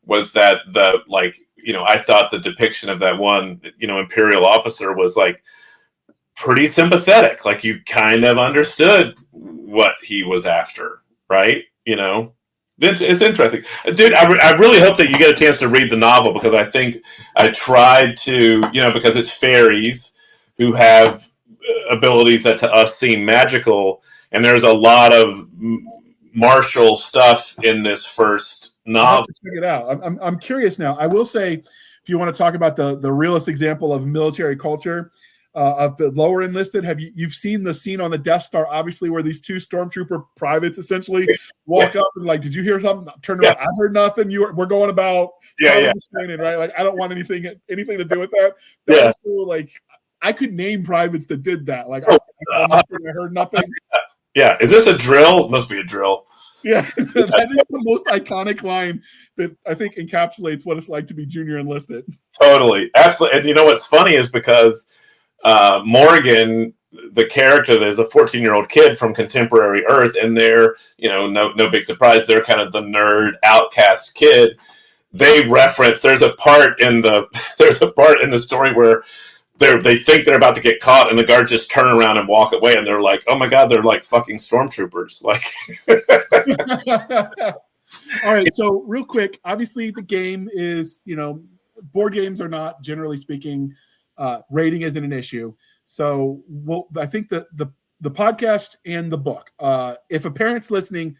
was that I thought the depiction of that one, Imperial officer was like pretty sympathetic. Like, you kind of understood what he was after, right? It's interesting, dude. I really hope that you get a chance to read the novel, because I think I tried to, because it's fairies who have abilities that to us seem magical, and there's a lot of martial stuff in this first novel. Check it out. I'm curious now. I will say, if you want to talk about the realist example of military culture, of the lower enlisted, you've seen the scene on the Death Star, obviously, where these two stormtrooper privates essentially walk up and like, did you hear something? Turn around. I heard nothing. We're going about training, right? Like, I don't want anything to do with that. Also, like, I could name privates that did that. Like, I heard nothing. Yeah. Is this a drill? It must be a drill. Yeah, that is the most iconic line that I think encapsulates what it's like to be junior enlisted. Totally. Absolutely. And what's funny is because Morgan, the character, is a 14-year-old kid from contemporary Earth, and they're, no big surprise, they're kind of the nerd outcast kid. They reference, there's a part in the story where they think they're about to get caught, and the guards just turn around and walk away, and they're like, oh my God, they're like fucking stormtroopers. Like, all right. So real quick, obviously the game is, board games are not, generally speaking, rating isn't an issue. So I think the podcast and the book, if a parent's listening,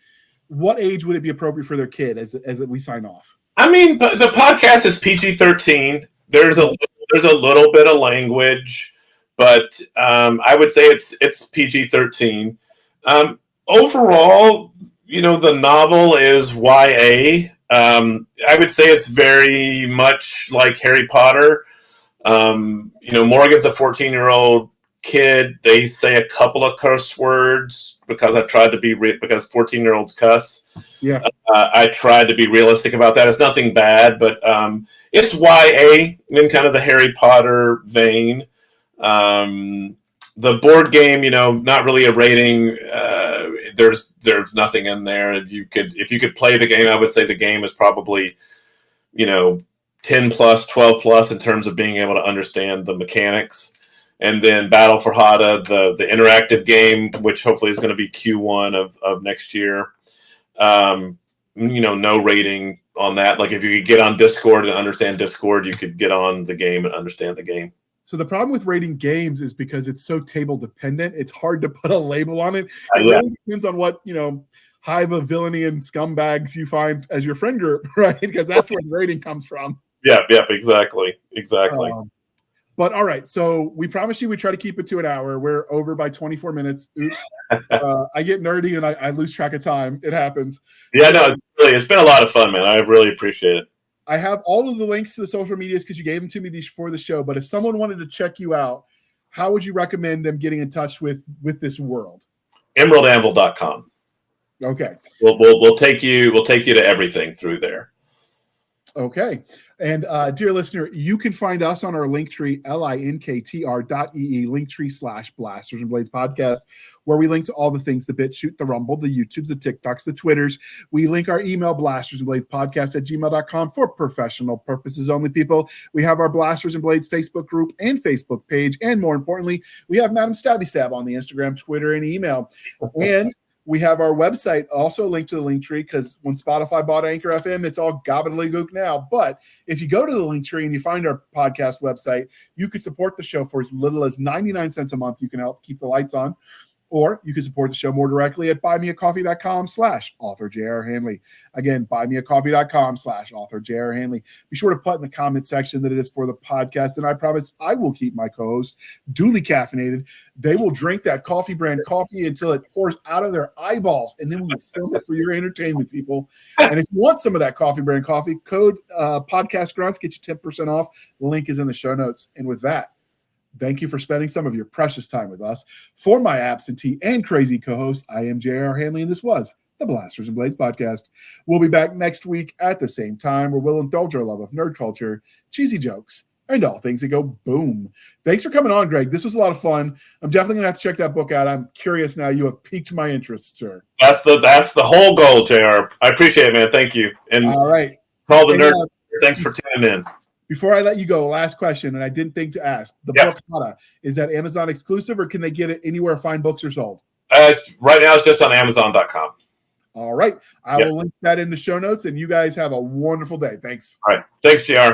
what age would it be appropriate for their kid as we sign off? The podcast is PG-13. There's a little bit of language, but I would say it's PG-13. Overall, the novel is YA. I would say it's very much like Harry Potter. Morgan's a 14-year-old kid. They say a couple of curse words because I tried to be because 14-year-olds cuss. Yeah. I tried to be realistic about that. It's nothing bad, but it's YA in kind of the Harry Potter vein. The board game, not really a rating. There's nothing in there. If you could play the game, I would say the game is probably, 10 plus, 12 plus in terms of being able to understand the mechanics. And then Battle for Hada, the interactive game, which hopefully is going to be Q1 of next year. no rating on that. Like if you could get on Discord and understand Discord, you could get on the game and understand the game. So the problem with rating games is because it's so table dependent, it's hard to put a label on it. It Yeah. really depends on what, hive of villainy and scumbags you find as your friend group, right? Because that's where the rating comes from. Yeah, exactly. But all right, so we promised you we try to keep it to an hour. We're over by 24 minutes. Oops. I get nerdy and I lose track of time. It happens. Yeah, no, it's been a lot of fun, man. I really appreciate it. I have all of the links to the social medias because you gave them to me before the show. But if someone wanted to check you out, how would you recommend them getting in touch with this world? EmeraldAnvil.com. Okay. We'll take you to everything through there. Okay. And dear listener, you can find us on our Linktree, linktr.ee, Linktree/Blasters and Blades podcast, where we link to all the things, the BitChute, the Rumble, the YouTubes, the TikToks, the Twitters. We link our email, blastersandbladespodcast@gmail.com, for professional purposes only, people. We have our Blasters and Blades Facebook group and Facebook page. And more importantly, we have Madam Stabby Stab on the Instagram, Twitter, and email. And we have our website also linked to the Linktree, because when Spotify bought Anchor FM, it's all gobbledygook now. But if you go to the Linktree and you find our podcast website, you can support the show for as little as 99 cents a month. You can help keep the lights on. Or you can support the show more directly at buymeacoffee.com/author J.R. Handley. Again, buymeacoffee.com/author J.R. Handley. Be sure to put in the comment section that it is for the podcast, and I promise I will keep my co-hosts duly caffeinated. They will drink that coffee brand coffee until it pours out of their eyeballs, and then we will film it for your entertainment, people. And if you want some of that coffee brand coffee, code podcast grunts, get you 10% off. The link is in the show notes. And with that, thank you for spending some of your precious time with us. For my absentee and crazy co-host, I am J.R. Handley, and this was the Blasters and Blades podcast. We'll be back next week at the same time, where we'll indulge our love of nerd culture, cheesy jokes, and all things that go boom. Thanks for coming on, Greg. This was a lot of fun. I'm definitely going to have to check that book out. I'm curious now. You have piqued my interest, sir. That's the whole goal, JR. I appreciate it, man. Thank you. And all right. All the nerds, thanks for tuning in. Before I let you go, last question, and I didn't think to ask. The book, Hada, is that Amazon exclusive, or can they get it anywhere fine books are sold? Right now, it's just on Amazon.com. All right. I will link that in the show notes, and you guys have a wonderful day. Thanks. All right. Thanks, JR.